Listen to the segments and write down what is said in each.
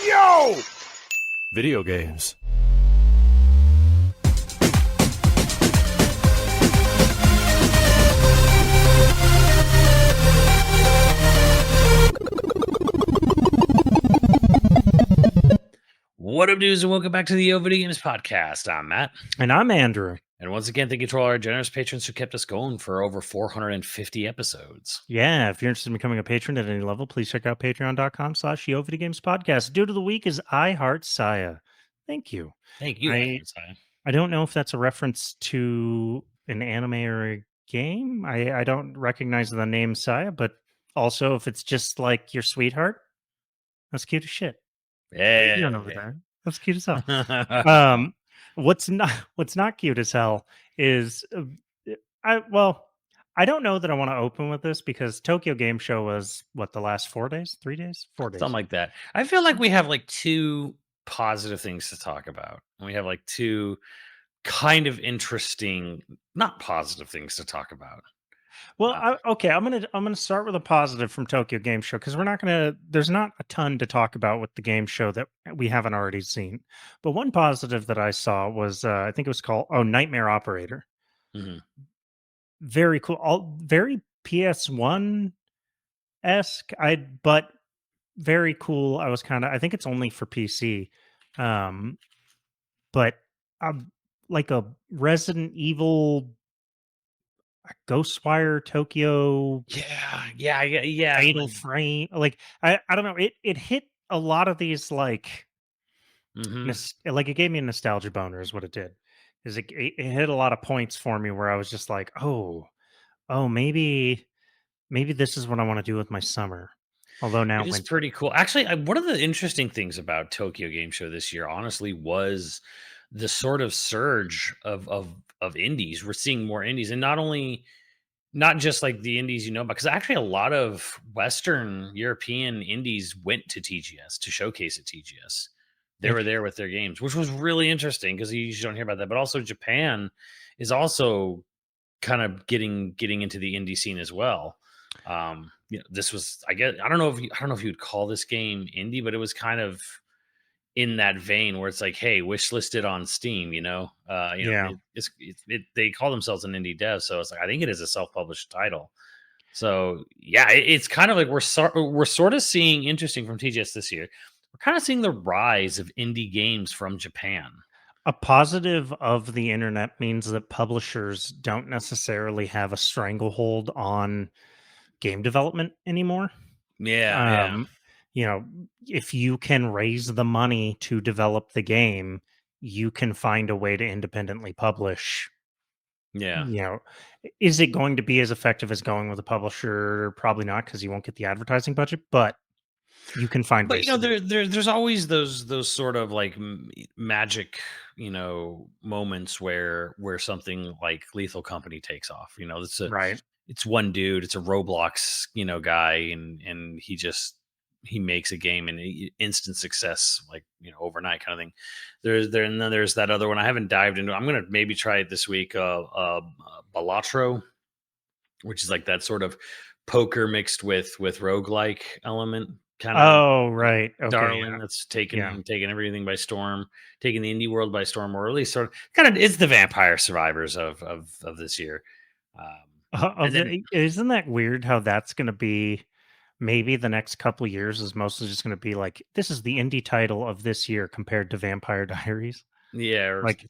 Yo! Video games. What up, dudes, and welcome back to the YoVideogames podcast. I'm Matt. And I'm Andrew. And once again, thank you to all our generous patrons who kept us going for over 450 episodes. Yeah, if you're interested in becoming a patron at any level, please check out patreon.com/YoVideogames podcast. Dude of the week is I Heart Saya. Thank you. Thank you. I don't know if that's a reference to an anime or a game. I don't recognize the name Saya, but also if it's just like your sweetheart, that's cute as shit. Yeah. You don't know that. That's cute as hell. What's not cute as hell is I don't know that I want to open with this because Tokyo Game Show was what, the last 4 days, 3 days, 4 days, Something like that. I feel like we have like two positive things to talk about. And we have like two kind of interesting, not positive things to talk about. Well, okay, I'm gonna start with a positive from Tokyo Game Show because there's not a ton to talk about with the game show that we haven't already seen. But one positive that I saw was I think it was called Nightmare Operator. Mm-hmm. Very cool, all very PS1 esque. But very cool. I think it's only for PC, but like a Resident Evil Ghostwire Tokyo Yeah. Fatal Frame. Like I don't know. It hit a lot of these like like it gave me a nostalgia boner is what it did. Is it hit a lot of points for me where I was just like, oh maybe this is what I want to do with my summer. Although now It is winter. pretty cool. Actually, one of the interesting things about Tokyo Game Show this year, honestly, was the sort of surge of indies. We're seeing more indies, and not just like the indies because actually a lot of Western European indies went to TGS to showcase at TGS. They were there with their games, which was really interesting because you usually don't hear about that. But also Japan is kind of getting into the indie scene as well. This was I don't know if you would call this game indie, but it was kind of in that vein where it's like, hey, wish listed on Steam. They call themselves an indie dev, so it's like I think it is a self-published title. So yeah, it's kind of like we're sort of seeing interesting from TGS this year. We're kind of seeing the rise of indie games from Japan. A positive of the internet means that publishers don't necessarily have a stranglehold on game development anymore. Yeah. If you can raise the money to develop the game, you can find a way to independently publish. Yeah. Is it going to be as effective as going with a publisher? Probably not, because you won't get the advertising budget, but you can find But ways. there's always those sort of like magic, moments where something like Lethal Company takes off. Right. It's one dude, it's a Roblox, guy, and he makes a game and instant success, like overnight kind of thing. And then there's that other one I haven't dived into. I'm gonna maybe try it this week. Balatro, which is like that sort of poker mixed with roguelike element. Kind of right. Okay, darling, that's taking everything by storm, taking the indie world by storm, or at least sort of kind of it's the Vampire Survivors of this year. Isn't that weird how that's going to be? Maybe the next couple years is mostly just going to be like, this is the indie title of this year compared to Vampire Diaries. Yeah, like,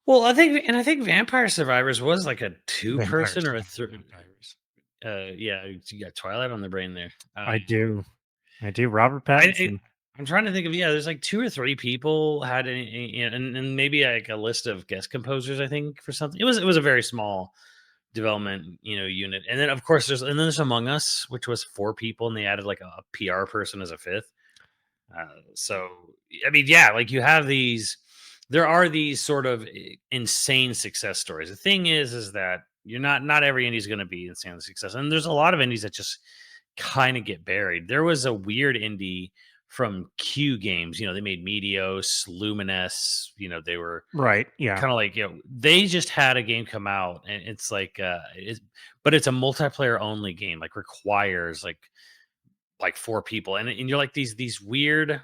well, I think Vampire Survivors was like a 2-person or a third. Yeah, you got Twilight on the brain there. I do. Robert Pattinson. I'm trying to think of there's like 2 or 3 people had and maybe like a list of guest composers. I think for something it was a very small development unit, and then of course there's Among Us, which was 4 people, and they added like a PR person as a 5th. So I mean, yeah, like you have there are these sort of insane success stories. The thing is that you're not every indie is going to be insanely successful, and there's a lot of indies that just kind of get buried. There was a weird indie from Q Games. They made Meteos, Luminous. They were right. Yeah, kind of like they just had a game come out, and it's like but it's a multiplayer only game. Like requires like 4 people, and you're like these weird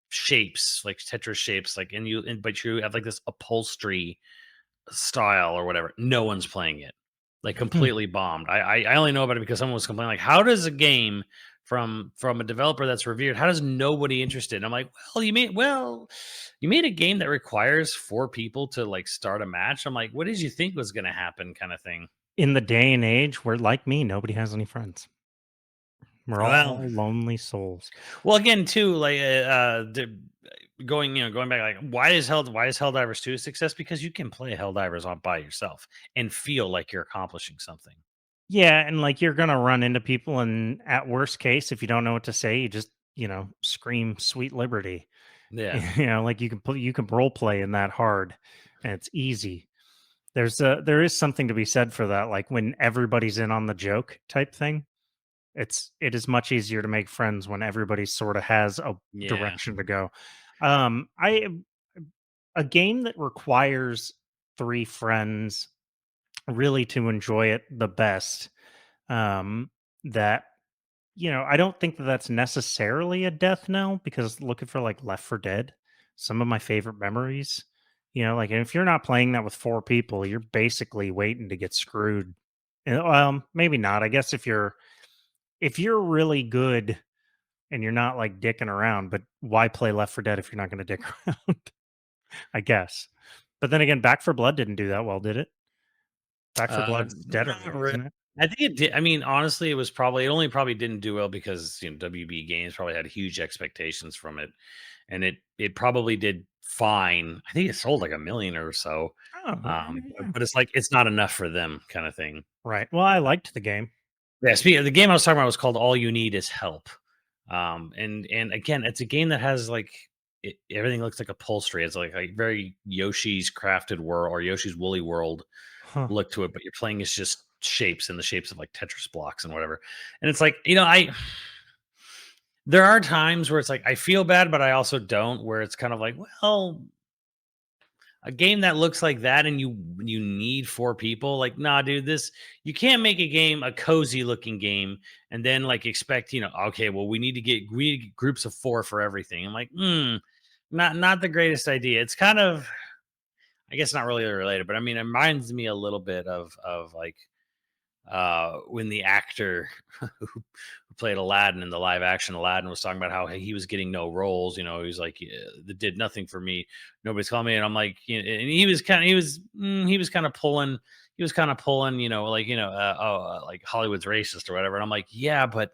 shapes, like Tetris shapes, like but you have like this upholstery style or whatever. No one's playing it. Like completely bombed. I only know about it because someone was complaining. Like, how does a game from a developer that's revered, how does nobody interested? And I'm like, you made a game that requires 4 people to like start a match. I'm like, what did you think was going to happen, kind of thing. In the day and age where, like me, nobody has any friends. We're Well, all lonely souls. well, again, too, like going back, like why is Helldivers 2 a success? Because you can play Helldivers on by yourself and feel like you're accomplishing something. Yeah, and like you're gonna run into people, and at worst case, if you don't know what to say, you just scream "Sweet Liberty." Yeah. Like you can role play in that hard, and it's easy. There is something to be said for that. Like when everybody's in on the joke type thing, it is much easier to make friends when everybody sort of has a Yeah. direction to go. I A game that requires 3 friends really to enjoy it the best. That I don't think that that's necessarily a death knell, because looking for like Left for Dead, some of my favorite memories, like, and if you're not playing that with 4 people, you're basically waiting to get screwed. Maybe not. I guess if you're really good and you're not like dicking around, but why play Left for Dead if you're not going to dick around? I guess. But then again, Back for Blood didn't do that well, did it? Back for Blood's dead Not already, really. isn't it? I think it did. I mean, honestly, it only probably didn't do well because WB Games probably had huge expectations from it, and it probably did fine. I think it sold like 1 million or so, Oh, yeah. but it's like it's not enough for them, kind of thing. Right. Well, I liked the game. Yeah, speaking of the game I was talking about was called All You Need Is Help. And again, it's a game that has like everything looks like upholstery. It's like very Yoshi's Crafted World or Yoshi's Woolly World Huh. look to it, but you're playing as just shapes in the shapes of like Tetris blocks and whatever. And it's like, I there are times where it's like I feel bad, but I also don't, where it's kind of like, well, a game that looks like that and you need 4 people, like, nah, dude, this you can't make a game a cozy looking game and then like expect, okay, well, we need to get groups of 4 for everything. I'm like, not the greatest idea. It's kind of, I guess, not really related, but I mean, it reminds me a little bit of like when the actor who played Aladdin in the live action Aladdin was talking about how he was getting no roles. He's like, "Yeah, that did nothing for me. Nobody's calling me." And I'm like, and he was kind of pulling, like Hollywood's racist or whatever. And I'm like, yeah, but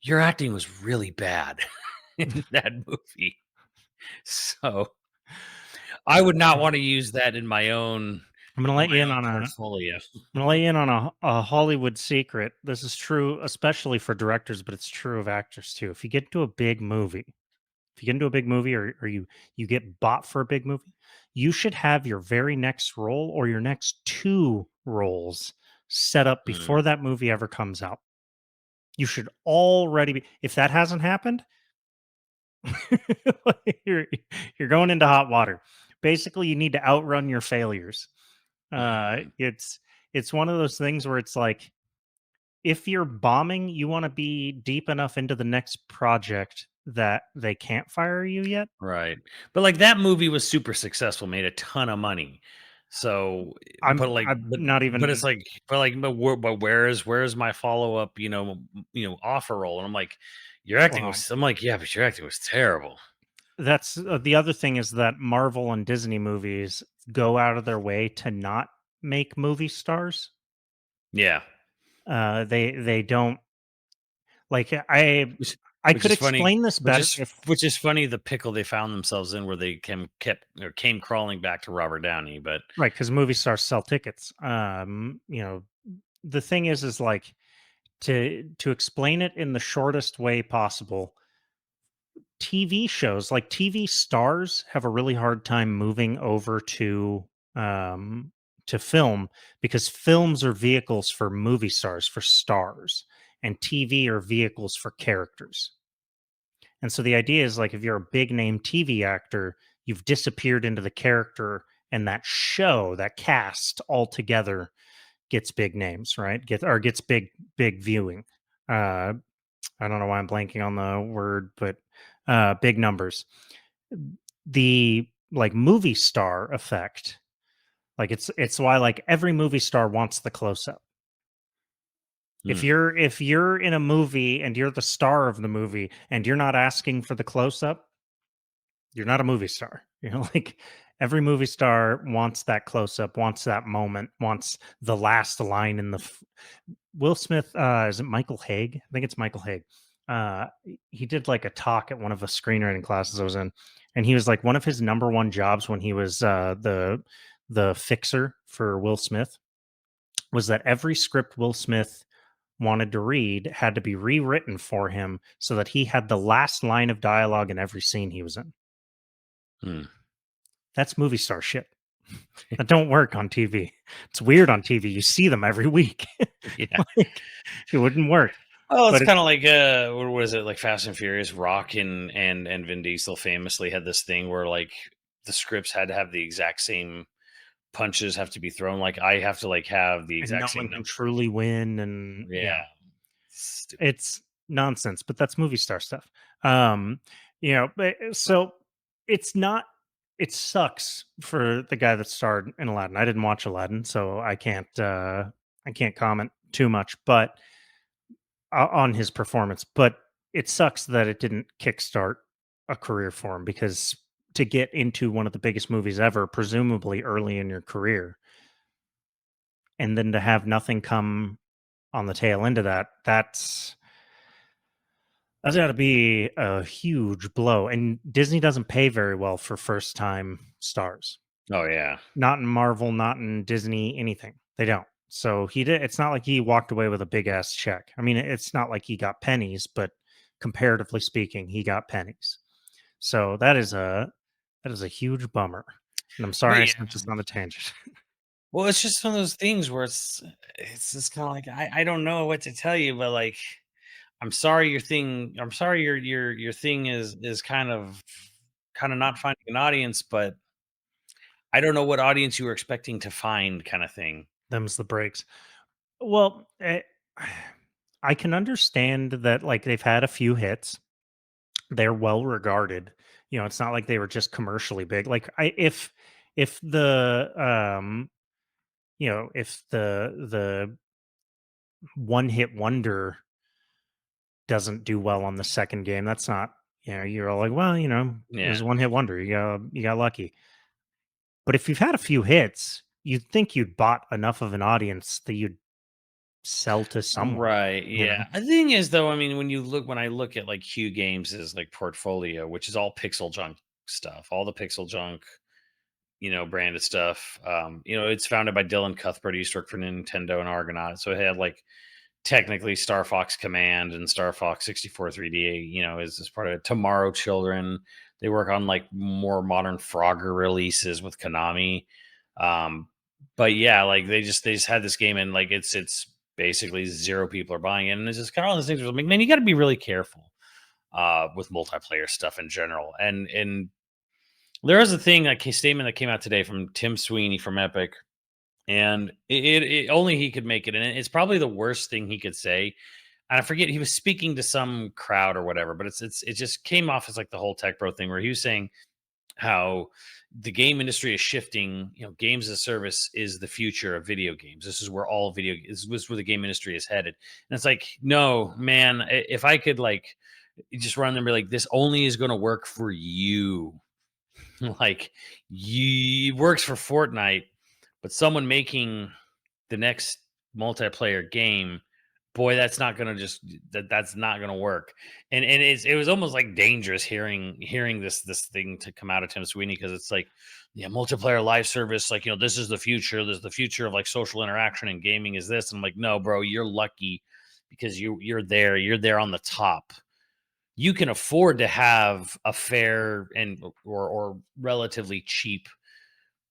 your acting was really bad in that movie. So I would not want to use that in my own I'm gonna let you in on a portfolio. I'm gonna let you in on a Hollywood secret. This is true, especially for directors, but it's true of actors too. If you get into a big movie, if you get into a big movie, or you get bought for a big movie, you should have your very next role or your next 2 roles set up Hmm. before that movie ever comes out. You should already be. If that hasn't happened, you're you're going into hot water. Basically, you need to outrun your failures. It's one of those things where it's like, if you're bombing, you want to be deep enough into the next project that they can't fire you yet. Right. But like that movie was super successful, made a ton of money. So, but like, I'm not but it's even. like, but where is my follow up, offer role? And I'm like, Well, I'm like, yeah, but your acting was terrible. that's the other thing, is that Marvel and Disney movies go out of their way to not make movie stars. Yeah. They don't like. Which, I which could is funny, explain this better if. which is funny, the pickle they found themselves in where they came crawling back to Robert Downey. But Right, because movie stars sell tickets. The thing is like, to explain it in the shortest way possible. TV shows, like TV stars, have a really hard time moving over um to film, because films are vehicles for movie stars, for stars, and TV are vehicles for characters. And so the idea is, like, if you're a big name TV actor, you've disappeared into the character, and that show, that cast altogether gets big names, right? Gets big viewing. Uh I don't know why I'm blanking on the word, but big numbers. The like movie star effect, like it's why like every movie star wants the close up. Hmm. If you're in a movie and you're the star of the movie and you're not asking for the close up, you're not a movie star. You know, like every movie star wants that close up, wants that moment, wants the last line in the Will Smith, is it Michael Haig? I think it's Michael Haig. He did like a talk at one of the screenwriting classes I was in, and he was like one of his number one jobs when he was the fixer for Will Smith was that every script Will Smith wanted to read had to be rewritten for him so that he had the last line of dialogue in every scene he was in. Hmm. That's movie star shit. That don't work on TV. It's weird on TV. You see them every week. Yeah. Like it wouldn't work. Oh, it's But kind of like what was it, like Fast and Furious? Rock and Vin Diesel famously had this thing where like the scripts had to have the exact same punches have to be thrown. Like I have to like have the and no exact one same can number. truly win, and yeah, Yeah, stupid. it's nonsense, but that's movie star stuff. Um, but so it's not it sucks for the guy that starred in Aladdin. I didn't watch Aladdin, so I can't comment too much, but on his performance, but it sucks that it didn't kickstart a career for him because to get into one of the biggest movies ever, presumably early in your career, and then to have nothing come on the tail end of that, that's got to be a huge blow. And Disney doesn't pay very well for first time stars. Oh yeah. Not in Marvel, not in Disney, anything. They don't. So he did. It's not like he walked away with a big ass check. I mean, it's not like he got pennies, but comparatively speaking, he got pennies. So that is a huge bummer. And I'm sorry But I yeah. sent this on a tangent. Well, it's just one of those things where it's just kind of like I don't know what to tell you, but like I'm sorry your thing is kind of not finding an audience, but I don't know what audience you were expecting to find kind of thing. Them's the breaks. Well, I can understand that like they've had a few hits. They're well regarded. It's not like they were just commercially big. Like if the if the one hit wonder doesn't do well on the second game, that's not, you're all like, well, it Yeah. was a one hit wonder. You got lucky. But if you've had a few hits, you'd think you'd bought enough of an audience that you'd sell to someone, Right. you know? Yeah. The thing is though, I mean, when I look at like Q Games' like portfolio, which is all pixel junk stuff, all the pixel junk, branded stuff. It's founded by Dylan Cuthbert. He used to work for Nintendo and Argonaut. So it had like technically Star Fox Command and Star Fox 64 3D, is part of it. Tomorrow Children. They work on like more modern Frogger releases with Konami. Um, but yeah, like they just had this game and like it's basically zero people are buying it. And it's just kind of one of those things where like, man, you gotta be really careful with multiplayer stuff in general. And there is a thing, like a statement that came out today from Tim Sweeney from Epic, and it only he could make it, and it's probably the worst thing he could say. And I forget he was speaking to some crowd or whatever, but it just came off as like the whole tech bro thing where he was saying how the game industry is shifting. Games as a service is the future of video games. This is where this is where the game industry is headed. And it's like, no, man, if I could like just run them and be like, this only is going to work for you. Like, it works for Fortnite, but someone making the next multiplayer game, boy, that's not gonna work. And it was almost like dangerous hearing this thing to come out of Tim Sweeney, because it's like, yeah, multiplayer live service, like, this is the future. There's the future of like social interaction and gaming is this. And I'm like, no, bro, you're lucky because you're there on the top. You can afford to have a fair and or relatively cheap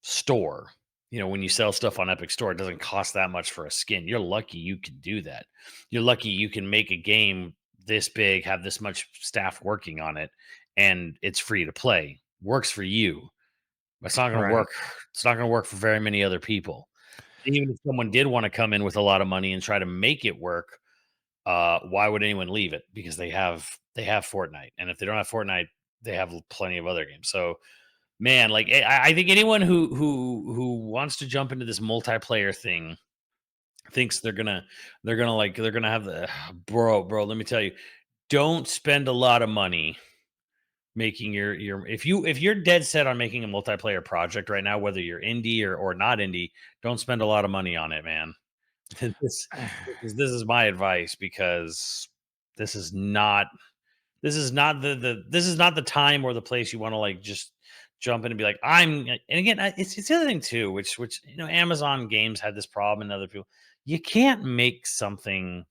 store. When you sell stuff on Epic Store, it doesn't cost that much for a skin. You're lucky you can do that. You're lucky you can make a game this big, have this much staff working on it, and it's free to play. Works for you. But it's not going to Right. work. It's not going to work for very many other people. And even if someone did want to come in with a lot of money and try to make it work, Why would anyone leave it? Because they have Fortnite, and if they don't have Fortnite, they have plenty of other games. So, man, like I think anyone who wants to jump into this multiplayer thing thinks they're gonna have the bro. Let me tell you, don't spend a lot of money making your if you're dead set on making a multiplayer project right now, whether you're indie or not indie, don't spend a lot of money on it, man. this this is my advice, because this is not this is not the time or the place you want to like just jump in and be like, and again, it's the other thing too, which Amazon games had this problem, and other people, you can't make something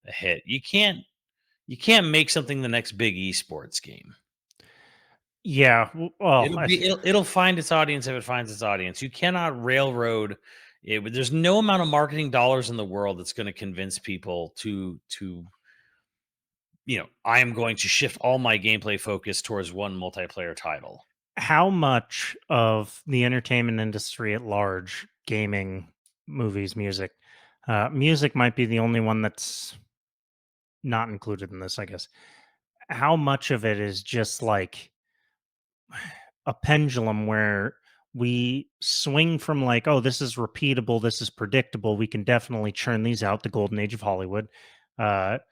a hit. You can't make something the next big esports game. Yeah, well, It'll find its audience if it finds its audience. You cannot railroad it. There's no amount of marketing dollars in the world that's going to convince people to I am going to shift all my gameplay focus towards one multiplayer title. how much of the entertainment industry at large, gaming, movies, music might be the only one that's not included in this, I guess. How much of it is just like a pendulum where we swing from like, oh, this is repeatable, this is predictable, we can definitely churn these out, the golden age of Hollywood,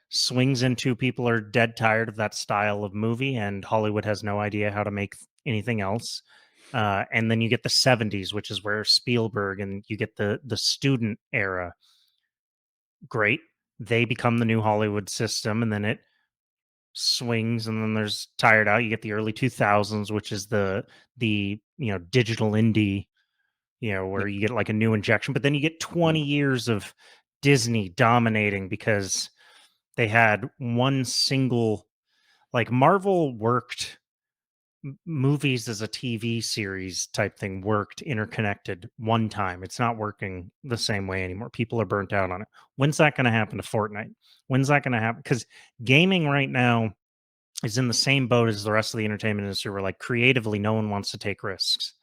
swings into people are dead tired of that style of movie, and Hollywood has no idea how to make anything else. And then you get the 70s, which is where Spielberg, and you get the student era. Great. They become the new Hollywood system, and then it swings, and then there's tired out. You get the early 2000s, which is the digital indie, where Yep. you get like a new injection, but then you get Mm. 20 years of Disney dominating because they had one single, like Marvel worked, movies as a TV series type thing worked interconnected one time. It's not working the same way anymore. People are burnt out on it. When's that going to happen to Fortnite? When's that going to happen? Because gaming right now is in the same boat as the rest of the entertainment industry, where like creatively no one wants to take risks.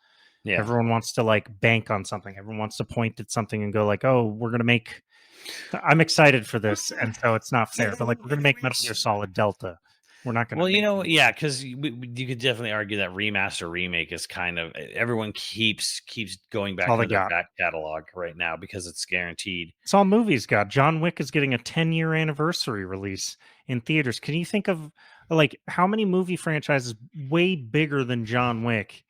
Yeah. Everyone wants to like bank on something. Everyone wants to point at something and go like, "Oh, we're going to make I'm excited for this." And so it's not fair. But like we're going to make Metal Gear Solid Delta. We're not going to Well, make yeah, because you could definitely argue that remaster remake is kind of everyone keeps going It's back all they into their got. back catalog right now because it's guaranteed. It's all movies got. John Wick is getting a 10-year anniversary release in theaters. Can you think of like how many movie franchises way bigger than John Wick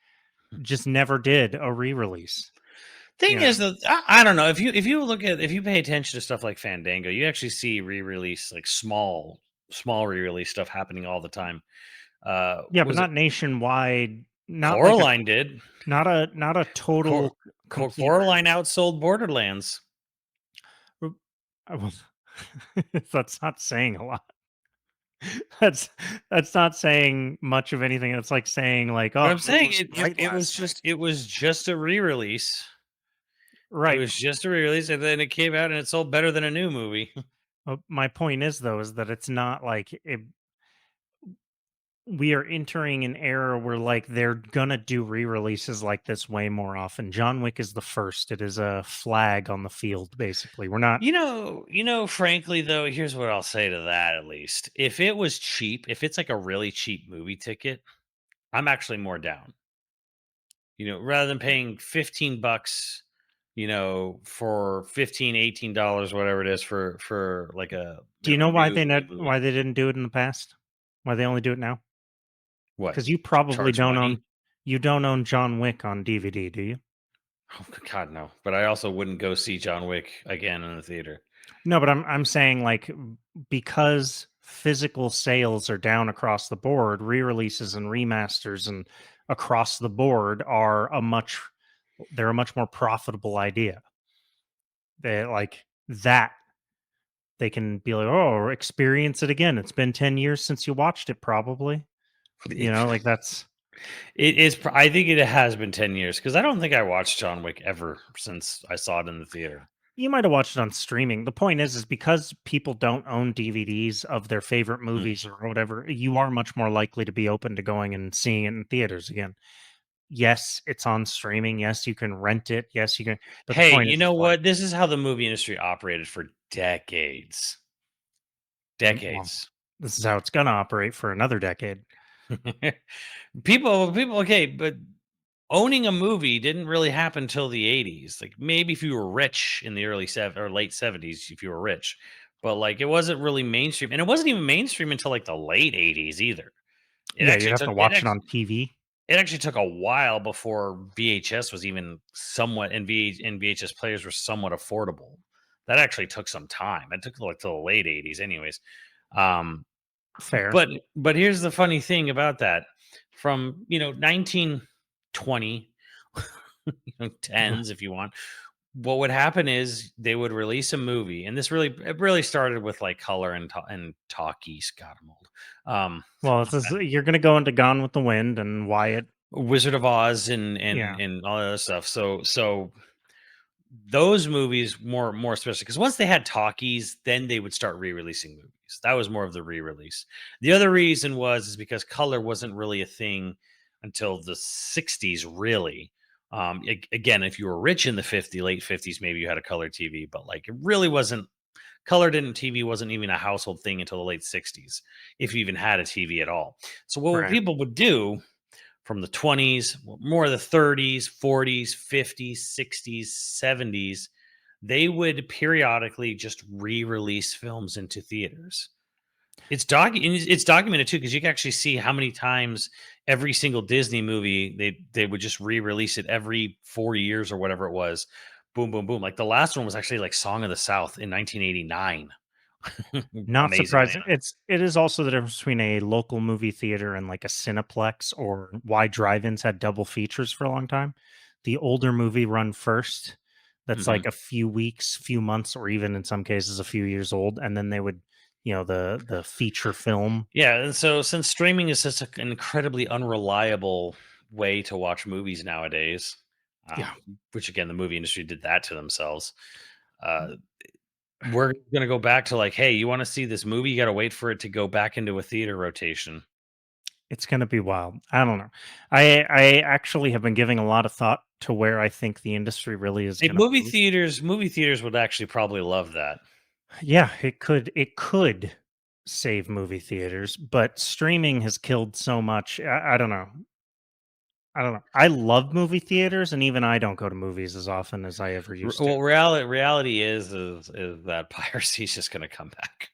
just never did a re-release? Thing You know, is that I don't know, if you pay attention to stuff like Fandango, you actually see re-release, like small re-release stuff happening all the time. yeah, but Was it not nationwide, not like a Coraline did? not a Cor- total complete Coraline outsold Borderlands. I was that's not saying a lot. That's that's not saying much of anything. It's like saying like, But "Oh, I'm it saying was bright last night." it was just a re-release. It Right. was just a re-release, and then it came out and it sold better than a new movie. My point is though is that it's not like we are entering an era where like they're gonna do re-releases like this way more often. John Wick is the first. It is a flag on the field, basically. We're not. Frankly though, here's what I'll say to that. At least if it was cheap, if it's like a really cheap movie ticket, I'm actually more down. Rather than paying $15, for 15, $18, whatever it is for like a Do you know why new they new why movie. they didn't do it in the past? Why they only do it now? What? Because you probably Charge money? don't own John Wick on DVD, do you? Oh God, no. But I also wouldn't go see John Wick again in the theater. No, but I'm saying like because physical sales are down across the board, re-releases and remasters and across the board are they're a much more profitable idea. They like that they can be like, "Oh, experience it again. It's been 10 years since you watched it probably." Like that's It is. I think it has been 10 years because I don't think I watched John Wick ever since I saw it in the theater. you might have watched it on streaming. The point is because people don't own DVDs of their favorite Mm. movies or whatever, you are much more likely to be open to going and seeing it in theaters again. Yes, it's on streaming. Yes, you can rent it. Yes, you can. But the Hey, point you is, know it's like, what? This is how the movie industry operated for decades. Well, decades. this is how it's gonna operate for another decade. People, okay, but owning a movie didn't really happen till the 80s. Like maybe if you were rich in the or late 70s, if you were rich, but like it wasn't really mainstream, and it wasn't even mainstream until like the late 80s either. It Yeah, you'd actually have took to watch it on TV. it actually took a while before VHS was even somewhat, and VHS players were somewhat affordable. That actually took some time. It took like till the late 80s, anyways. Um, Fair. but here's the funny thing about that: from 1920, tens if you want. What would happen is they would release a movie, and it really started with like color and talkies. God, I'm old. Well, you're gonna go into Gone with the Wind and Wyatt. Wizard of Oz and Yeah, all that other stuff. So those movies more especially because once they had talkies, then they would start re-releasing movies. That was more of the re-release. The other reason is because color wasn't really a thing until the 60s, really. Again, if you were rich in the late 50s, maybe you had a color TV, but like it really wasn't. Color didn't TV wasn't even a household thing until the late 60s, if you even had a TV at all. So what right. people would do from the 20s, more of the 30s, 40s, 50s, 60s, 70s, they would periodically just re-release films into theaters. It's documented too because you can actually see how many times every single Disney movie they would just re-release it every 4 years or whatever it was. Boom, boom, boom. Like the last one was actually like Song of the South in 1989. Not Amazingly surprising. enough. It is also the difference between a local movie theater and like a Cineplex or why drive-ins had double features for a long time. The older movie run first. That's Mhm. like a few weeks, few months, or even in some cases a few years old, and then they would, the feature film. Yeah, and so since streaming is such an incredibly unreliable way to watch movies nowadays, Yeah, which again the movie industry did that to themselves. Uh, we're gonna go back to like, hey, you want to see this movie? You got to wait for it to go back into a theater rotation. it's gonna be wild. I don't know. I actually have been giving a lot of thought to where I think the industry really is Like gonna move. movie theaters would actually probably love that. Yeah, it could save movie theaters, but streaming has killed so much. I don't know. I don't know. I love movie theaters, and even I don't go to movies as often as I ever used to. Well, reality is that piracy is just gonna come back.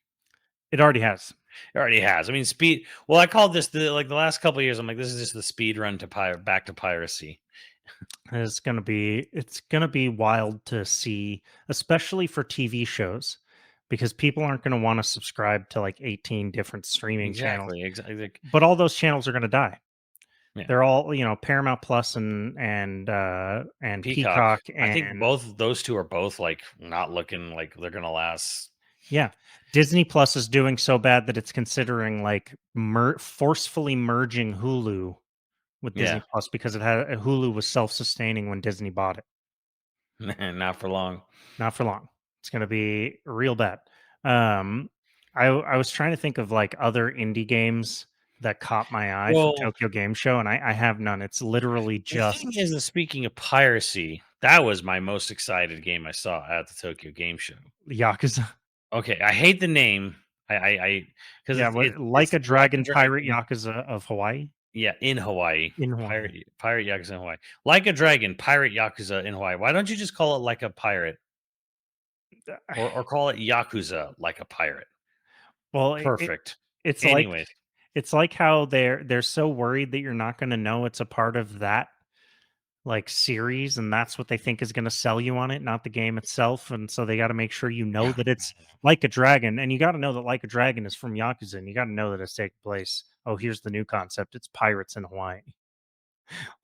It already has. It already has. I mean, speed. Well, I called this the last couple of years. I'm like, this is just the speed run to back to piracy. It's gonna be wild to see, especially for TV shows, because people aren't gonna want to subscribe to like 18 different streaming channels. Exactly. Like, But all those channels are gonna die. yeah. They're all, Paramount Plus and Peacock. Peacock I think and both those two are both like not looking like they're gonna last. yeah. Disney Plus is doing so bad that it's considering like forcefully merging Hulu with Yeah, Disney Plus because Hulu was self-sustaining when Disney bought it. not for long. Not for long. It's going to be real bad. Um, I was trying to think of like other indie games that caught my eye from Well, Tokyo Game Show, and I have none. It's literally the thing just is, that speaking of piracy, that was my most excited game I saw at the Tokyo Game Show. Yakuza. Okay, I hate the name. I because Yeah, it's like a like a dragon pirate dragon. Yakuza of Hawaii Yeah, in Hawaii. in Hawaii. Pirate Yakuza in Hawaii. Like a dragon, pirate Yakuza in Hawaii. Why don't you just call it like a pirate? Or call it Yakuza like a pirate. Well, Perfect. it's like Anyways, it's like how they're so worried that you're not going to know it's a part of that like series, and that's what they think is going to sell you on it, not the game itself. And so they got to make sure you know yeah, that it's like a dragon, and you got to know that like a dragon is from Yakuza, and you got to know that it's taking place. Oh, here's the new concept: it's pirates in Hawaii.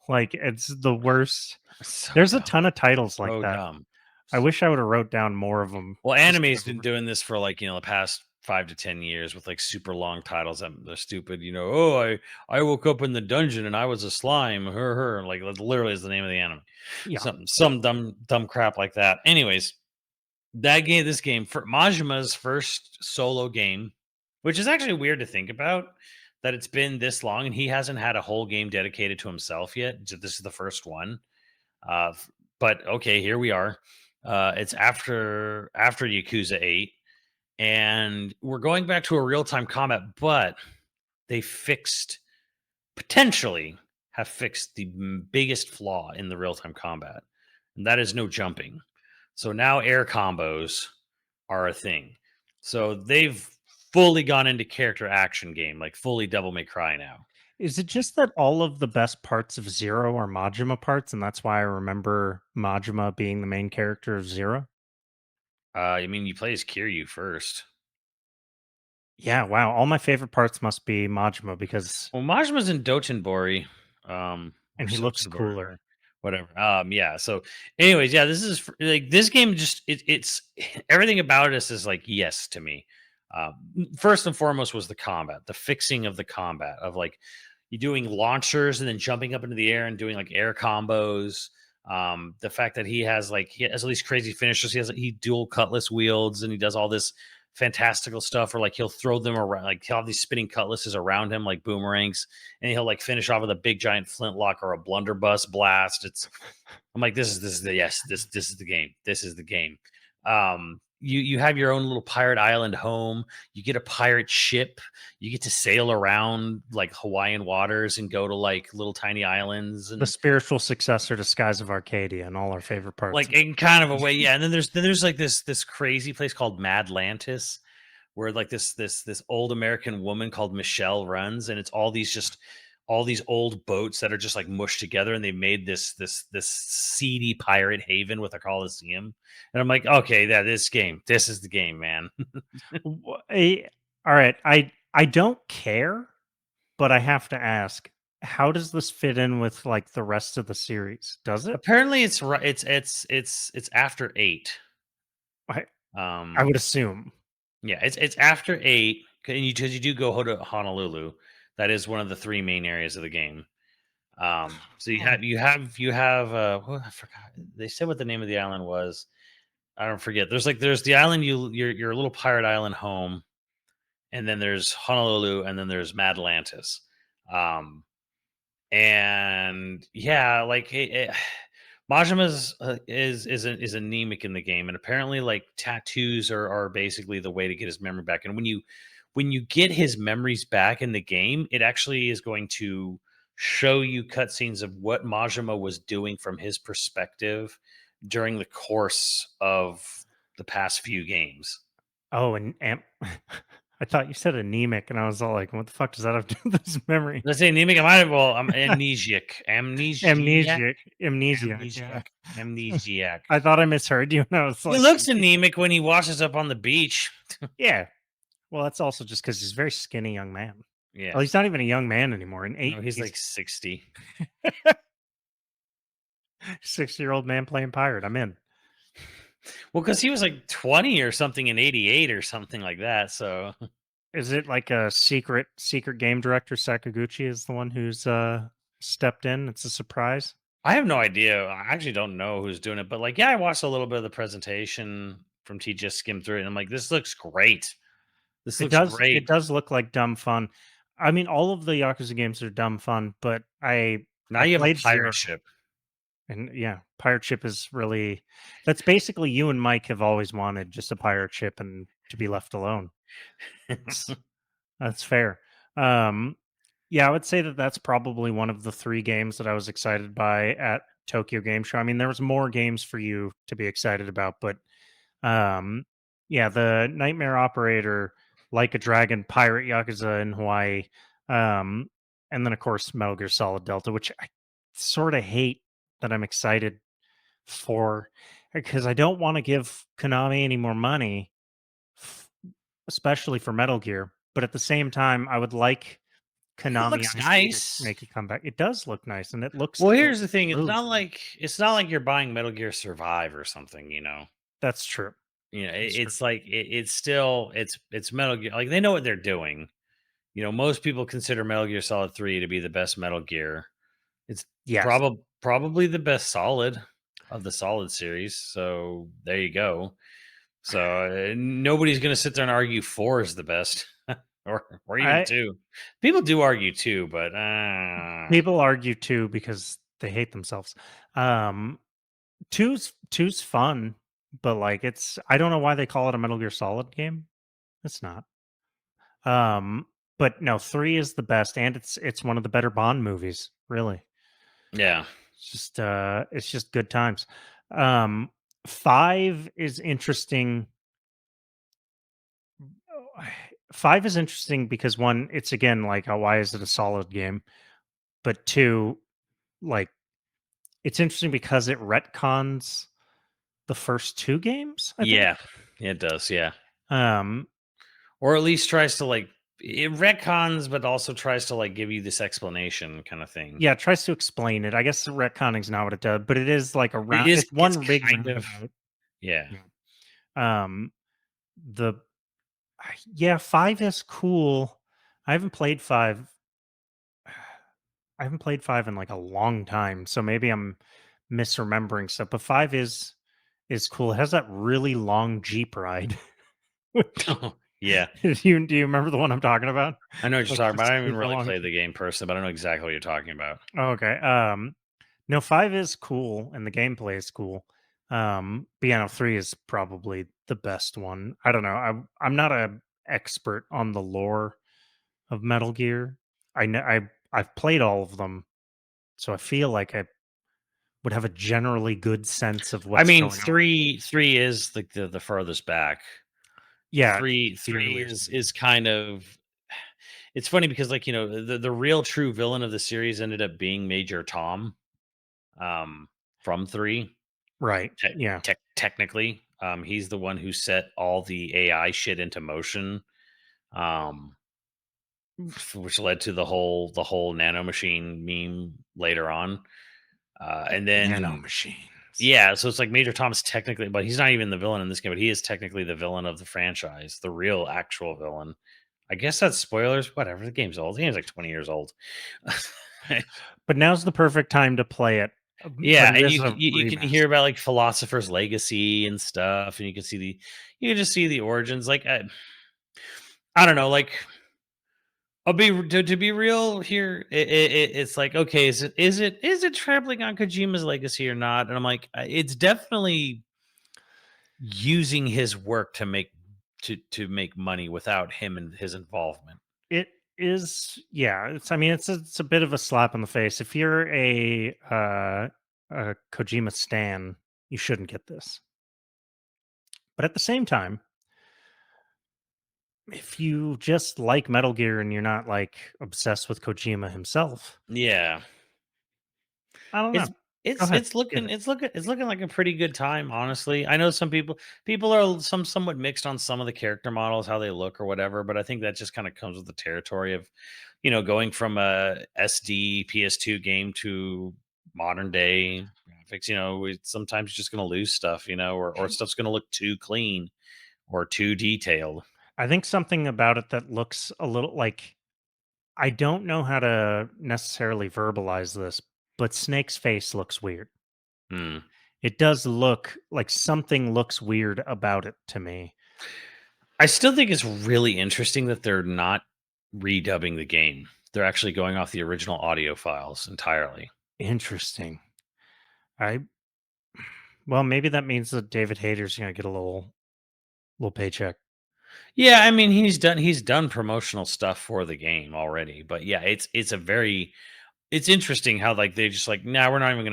Like it's the worst. so There's a dumb. ton of titles like So that. dumb. I wish I would have wrote down more of them. Well, anime's been doing this for like, the past 5 to 10 years with like super long titles that they're stupid, oh, I woke up in the dungeon and I was a slime, her. Like that literally is the name of the anime. Yeah, Some dumb crap like that. Anyways, this game for Majima's first solo game, which is actually weird to think about that it's been this long and he hasn't had a whole game dedicated to himself yet. This is the first one. Uh, but okay, here we are. It's after Yakuza 8. and we're going back to a real-time combat, but they potentially have fixed the biggest flaw in the real-time combat, and that is no jumping. So now air combos are a thing. So they've fully gone into character action game, like fully Devil May Cry now. Is it just that all of the best parts of Zero are Majima parts, and that's why I remember Majima being the main character of Zero? I mean, you play as Kiryu first. Yeah, wow. All my favorite parts must be Majima because Well, Majima's in Dotonbori, or and he looks Sotsubori, cooler. or whatever. Yeah. So, anyways, yeah, this is like this game. Just it's everything about this is like yes to me. First and foremost was the combat, the fixing of the combat of like you doing launchers and then jumping up into the air and doing like air combos. The fact that he has all these crazy finishers. He dual cutlass wields and he does all this fantastical stuff where like he'll throw them around, like he'll have these spinning cutlasses around him like boomerangs, and he'll like finish off with a big giant flintlock or a blunderbuss blast. I'm like, this is the yes, this is the game. This is the game. You have your own little pirate island home. You get a pirate ship. You get to sail around like Hawaiian waters and go to like little tiny islands The and spiritual successor to Skies of Arcadia and all our favorite parts like of it. in kind of a way, yeah. And then there's like this crazy place called Madlantis where like this old American woman called Michelle runs, and it's all these old boats that are just like mushed together, and they made this seedy pirate haven with a coliseum. And I'm like, okay, yeah, this is the game, man. All right, I don't care, but I have to ask, how does this fit in with like the rest of the series? Does it? Apparently, it's after 8. I I Um, would assume. yeah, it's after 8, and because you do go to Honolulu. That is one of the 3 main areas of the game. So Oh. you have I forgot. They said what the name of the island was. I don't forget. There's the island your little pirate island home, and then there's Honolulu, and then there's Madlantis. Um, and yeah, like Majima's is anemic in the game, and apparently, like tattoos are basically the way to get his memory back. And when you get his memories back in the game, it actually is going to show you cutscenes of what Majima was doing from his perspective during the course of the past few games. Oh, and I thought you said anemic, and I was all like, "What the fuck does that have to do with this memory?" Let's say anemic. I might have. Well, I'm amnesiac, Amnesiac. Yeah, amnesiac. I thought I misheard you, and I was He like, looks anemic when he washes up on the beach. "Yeah." Well, that's also just because he's a very skinny young man. Yeah. Well, he's not even a young man anymore. In No, eight, he's he's like 60. 60-year-old man playing pirate. I'm in. Well, because he was like 20 or something in 88 or something like that. So Is it like a secret game director? Sakaguchi is the one who's stepped in. It's a surprise. I have no idea. I actually don't know who's doing it. But like, yeah, I watched a little bit of the presentation from TGS, skimmed through it. And I'm like, this looks great. This It looks does. It great. does look like dumb fun. I mean, all of the Yakuza games are dumb fun, but Now I you have a played pirate Zero, ship. and yeah, pirate ship is really that's basically you and Mike have always wanted just a pirate ship and to be left alone. That's that's fair. Um, yeah, I would say that that's probably one of the 3 games that I was excited by at Tokyo Game Show. I mean, there was more games for you to be excited about, but um, yeah, the Nightmare Operator, Like a Dragon, Pirate Yakuza in Hawaii, um, and then of course Metal Gear Solid Delta, which I sort of hate that I'm excited for because I don't want to give Konami any more money, f- especially for Metal Gear. But at the same time, I would like It Konami looks IP to nice. make a comeback. It does look nice, and Well, it here's the looks thing. smooth. It's not like you're buying Metal Gear Survive or something, you know. That's true. That's true. It's like it's still it's Metal Gear. Like they know what they're doing. Most people consider Metal Gear Solid 3 to be the best Metal Gear. It's Yes. probably the best Solid of the Solid series. So there you go. So nobody's gonna sit there and argue 4 is the best, or even I 2. People do argue 2, but People argue too because they hate themselves. Um, two's fun, but like it's I don't know why they call it a Metal Gear Solid game. It's not. Um, but no, 3 is the best, and it's one of the better Bond movies, really. Yeah. It's just good times. Um, 5 is interesting. 5 is interesting because 1, it's again like, why is it a solid game? But 2, like, it's interesting because it retcons the first 2 games, I think. Yeah. It does. Yeah. Um, Or at least tries to like it retcons, but also tries to like give you this explanation kind of thing. yeah, it tries to explain it. I guess the retconning's not what it does, but it is like a It round. is It's it's one big kind of roundabout. yeah. Yeah. Um, the yeah, 5 is cool. I haven't played 5. I haven't played 5 in like a long time, so maybe I'm misremembering stuff. But 5 is cool. It has that really long Jeep ride. Which Yeah. do you remember the one I'm talking about? I know what you're Like talking the about. I haven't even super really long played Jeep. the game personally, but I know exactly what you're talking about. Oh, okay. No, 5 is cool and the gameplay is cool. But yeah, no, 3 is probably the best one. I don't know. I'm not a expert on the lore of Metal Gear. I know I've played all of them, so I feel like I would have a generally good sense of I what's mean, going on. three is the furthest back. Yeah, the Three earliest. is kind of it's funny because like, the real true villain of the series ended up being Major Tom, from 3. Right. Yeah. Technically, he's the one who set all the AI shit into motion, um, which led to the whole nano machine meme later on. And Nano then machines. yeah, so it's like Major Tom's technically, but he's not even the villain in this game, but he is technically the villain of the franchise, the real actual villain. I guess that's spoilers. Whatever. The game's old. The game's like 20 years old. But now's the perfect time to play it. But Yeah, it and is you a you can hear remaster. about like Philosopher's Legacy and stuff, and you can just see the origins. Like I don't know, like I'll be to be real here. It's like okay, is it trampling on Kojima's legacy or not? And I'm like, it's definitely using his work to make money without him and his involvement. It is, yeah. It's a bit of a slap in the face. If you're a Kojima stan, you shouldn't get this. But at the same time, if you just like Metal Gear and you're not like obsessed with Kojima himself, Yeah, I don't it's know. Go it's ahead, it's get looking it. it's looking like a pretty good time. Honestly, I know some people are somewhat mixed on some of the character models, how they look or whatever, but I think that just kind of comes with the territory of going from a SD PS2 game to modern day graphics. It's sometimes just going to lose stuff, or stuff's going to look too clean or too detailed. I think something about it that looks a little like, I don't know how to necessarily verbalize this, but Snake's face looks weird. Hmm. It does look like something looks weird about it to me. I still think it's really interesting that they're not redubbing the game. They're actually going off the original audio files entirely. Interesting. I Well, maybe that means that David Hayter's gonna get a little paycheck. Yeah, I mean he's done promotional stuff for the game already, but yeah, it's interesting how like they just like, nah, we're not even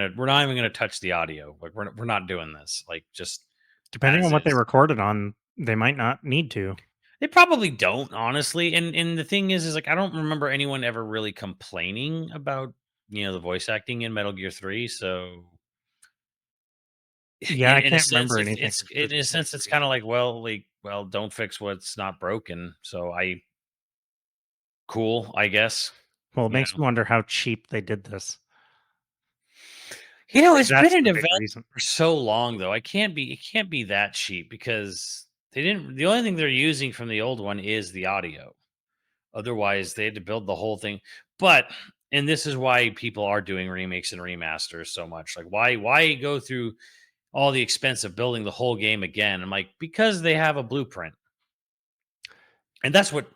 gonna touch the audio. Like we're not doing this. Like just Depending as on what they is. recorded on, they might not need to. They probably don't, honestly. And the thing is like I don't remember anyone ever really complaining about the voice acting in Metal Gear 3. So Yeah, in, I in a can't sense, remember it's anything it's for in the a sense it's kind PS3. of like, well, don't fix what's not broken. So cool, I guess. Well, it You makes know, me wonder how cheap they did this. Like, it's been that's in the big development reason. for so long though. It can't be that cheap because they didn't. The only thing they're using from the old one is the audio. Otherwise, they had to build the whole thing. But and this is why people are doing remakes and remasters so much. Like why go through all the expense of building the whole game again? I'm like, because they have a blueprint. And that's what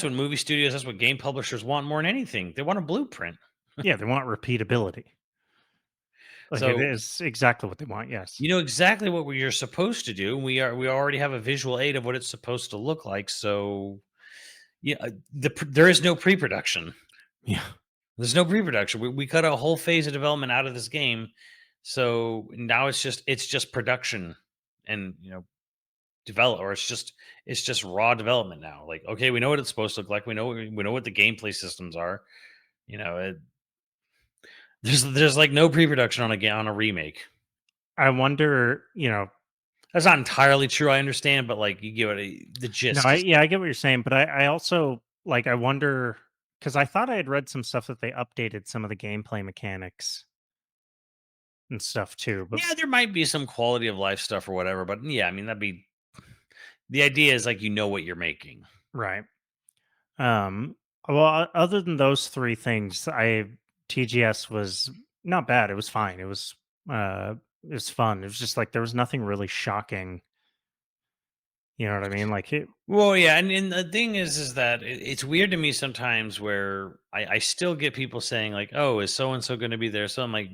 movie studios, that's what game publishers want more than anything. They want a blueprint. Yeah, they want repeatability. Like, it So is exactly what they want, yes. you know exactly what you're supposed to do. We already have a visual aid of what it's supposed to look like. So yeah, there is no pre-production. Yeah. There's no pre-production. We cut a whole phase of development out of this game. So now it's just production and develop, or it's just raw development now. Like, okay, we know what it's supposed to look like. We know what the gameplay systems are. You know, there's like no pre-production on a remake. I wonder, That's not entirely true. I understand, but like you get the no, gist is I get what you're saying, but I also, like, I wonder, because I thought I had read some stuff that they updated some of the gameplay mechanics and stuff too, but yeah, there might be some quality of life stuff or whatever, but yeah, I mean that'd be the idea is like you know what you're making. right. Um, well, other than those 3 things, TGS was not bad, it was fine, uh, it was fun, it was just, like, there was nothing really shocking, you know what I mean? Like, it Well, yeah, and the thing is that it's weird to me sometimes where I still get people saying like, "Oh, is so and so going to be there?" So I'm like,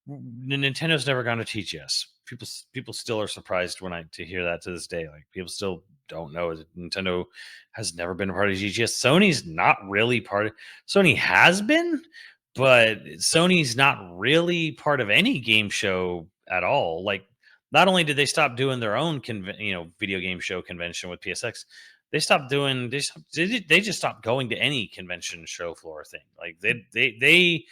Nintendo's never gone to TGS. People still are surprised when I to hear that to this day. Like people still don't know that Nintendo has never been a part of TGS. Sony's not really part of. Sony has been, but Sony's not really part of any game show at all. Like not only did they stop doing their own video game show convention with PSX, they stopped doing they just stopped going to any convention show floor thing. Like they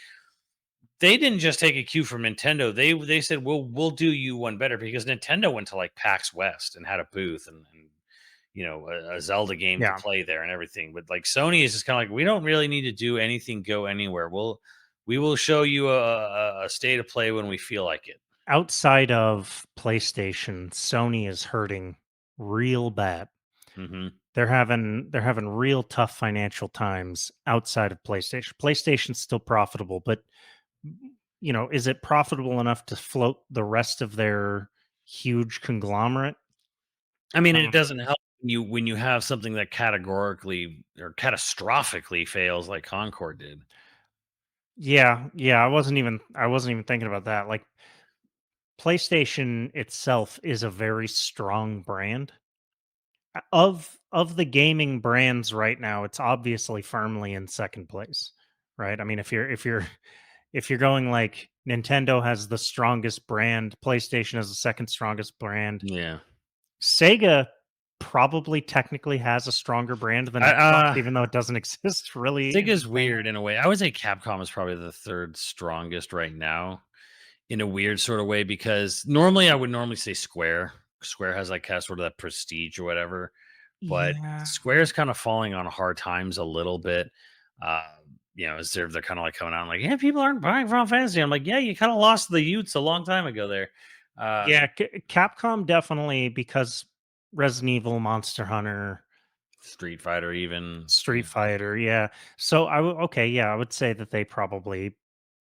didn't just take a cue from Nintendo. They said we'll do you one better because Nintendo went to like PAX West and had a booth and a Zelda game to yeah. play there and everything. But like Sony is just kind of like we don't really need to do anything, go anywhere. We will show you a state of play when we feel like it. Outside of PlayStation, Sony is hurting real bad. Hmm. They're having real tough financial times outside of PlayStation. PlayStation's still profitable, but is it profitable enough to float the rest of their huge conglomerate? I mean, and it Um, doesn't help when you have something that categorically or catastrophically fails like Concord did. yeah, yeah. I wasn't even thinking about that. Like, PlayStation itself is a very strong brand. Of the gaming brands right now, it's obviously firmly in second place, right? I mean, if you're going like Nintendo has the strongest brand, PlayStation has the second strongest brand, Yeah. Sega probably technically has a stronger brand than I, Xbox, even though it doesn't exist really in the Sega's same weird way. in a way. I would say Capcom is probably the third strongest right now in a weird sort of way because normally I would normally say Square. Square has like kind of sort of that prestige or whatever, but Yeah. Square's kind of falling on hard times a little bit. Uh, as they're kind of like coming out and like, yeah, people aren't buying Final Fantasy. I'm like, yeah, you kind of lost the Utes a long time ago there. Uh, Yeah, Capcom definitely, because Resident Evil, Monster Hunter, Street Fighter, even. Street Fighter, yeah. So okay, yeah, I would say that they probably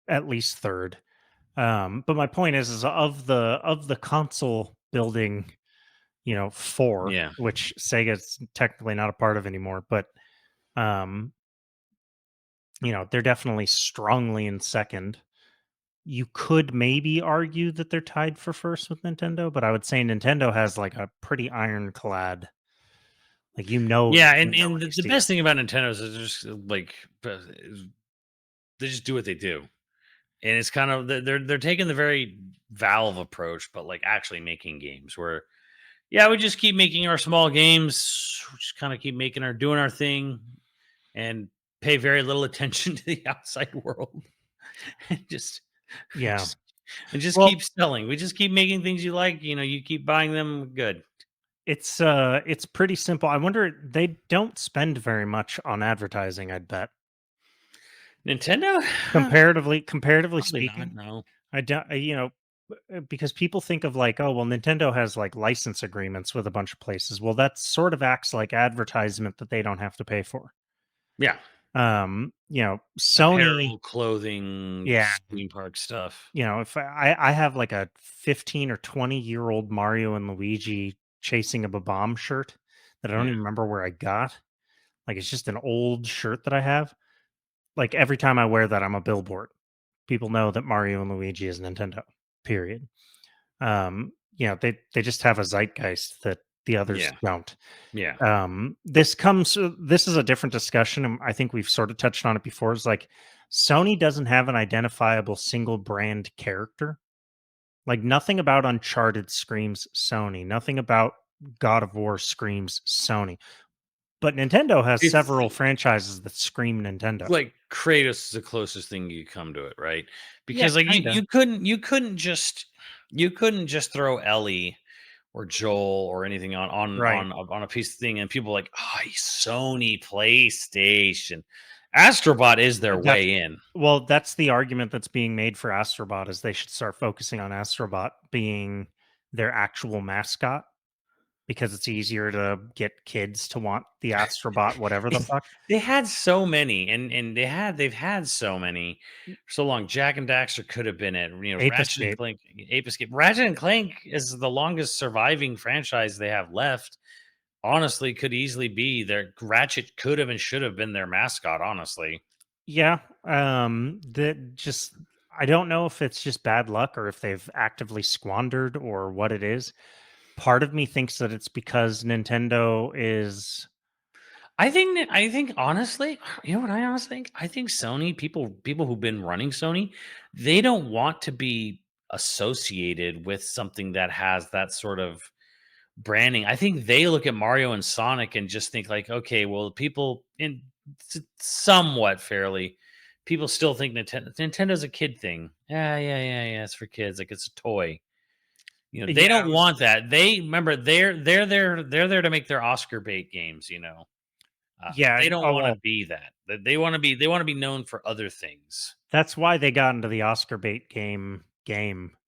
at least third. But my point is of the console building, four, Yeah. which Sega's technically not a part of anymore, but um, they're definitely strongly in second. You could maybe argue that they're tied for first with Nintendo, but I would say Nintendo has like a pretty ironclad, like Yeah, when and you the see it. best thing about Nintendo is they're just like they just do what they do. And it's kind of they're taking the very Valve approach, but like actually making games where yeah, we just keep making our small games, we just kind of keep making our doing our thing and pay very little attention to the outside world. and just Yeah. just and just Well, keep selling. We just keep making things you like, you keep buying them, good. it's pretty simple. I wonder, they don't spend very much on advertising, I'd bet. Nintendo? Comparatively Probably not, speaking, no. I don't, because people think of like, oh, well, Nintendo has like license agreements with a bunch of places. Well, that sort of acts like advertisement that they don't have to pay for. Yeah. Sony, Apparel, clothing, yeah, theme park stuff. if I have like a 15 or 20-year-old Mario and Luigi chasing of a bomb shirt that I don't Yeah. even remember where I got. Like, it's just an old shirt that I have. Like, every time I wear that, I'm a billboard people know that Mario and Luigi is Nintendo. Period. They just have a zeitgeist that the others Yeah. don't. Yeah. This is a different discussion, and I think we've sort of touched on it before. It's like Sony doesn't have an identifiable single brand character. Like nothing about Uncharted screams Sony. Nothing about God of War screams Sony. But Nintendo has It's several franchises that scream Nintendo. like Kratos is the closest thing you come to it, right? Yeah, Because like kinda. you couldn't just throw Ellie or Joel or anything Right. on a piece of thing and people like, oh, Sony PlayStation. Astrobot is their That's way in. that's the argument that's being made for Astrobot is they should start focusing on Astrobot being their actual mascot because it's easier to get kids to want the Astrobot, whatever the fuck. They had so many, and they've had so many for so long. Jack and Daxter could have been it. Ape Ratchet and Escape. Clank, Ape Escape. Ratchet and Clank is the longest surviving franchise they have left. Honestly, could easily be their Ratchet could have and should have been their mascot. Honestly, Yeah. That just I don't know if it's just bad luck or if they've actively squandered or what it is. Part of me thinks that it's because Nintendo is I think honestly, you know what I honestly think? I think Sony people who've been running Sony, they don't want to be associated with something that has that sort of branding. I think they look at Mario and Sonic and just think like, okay, well, people in somewhat fairly, people still think Nintendo's a kid thing. Yeah. It's for kids, like it's a toy. They yeah, don't want that. They remember they're there to make their Oscar bait games. yeah. They don't Oh want to well, be that. They want to be known for other things. that's why they got into the Oscar bait game,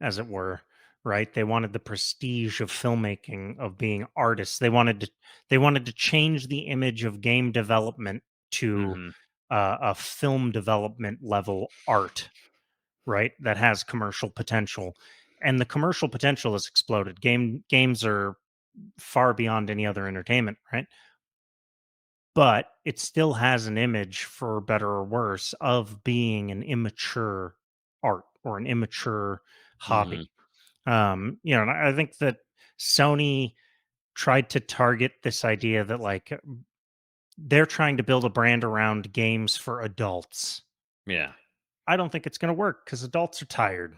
as it were, right? They wanted the prestige of filmmaking, of being artists. They wanted to change the image of game development to Hmm. a film development level art, right? That has commercial potential. And the commercial potential has exploded. Games are far beyond any other entertainment, right? But it still has an image, for better or worse, of being an immature art or an immature Hmm. hobby. And I think that Sony tried to target this idea that they're trying to build a brand around games for adults. Yeah. I don't think it's going to work because adults are tired.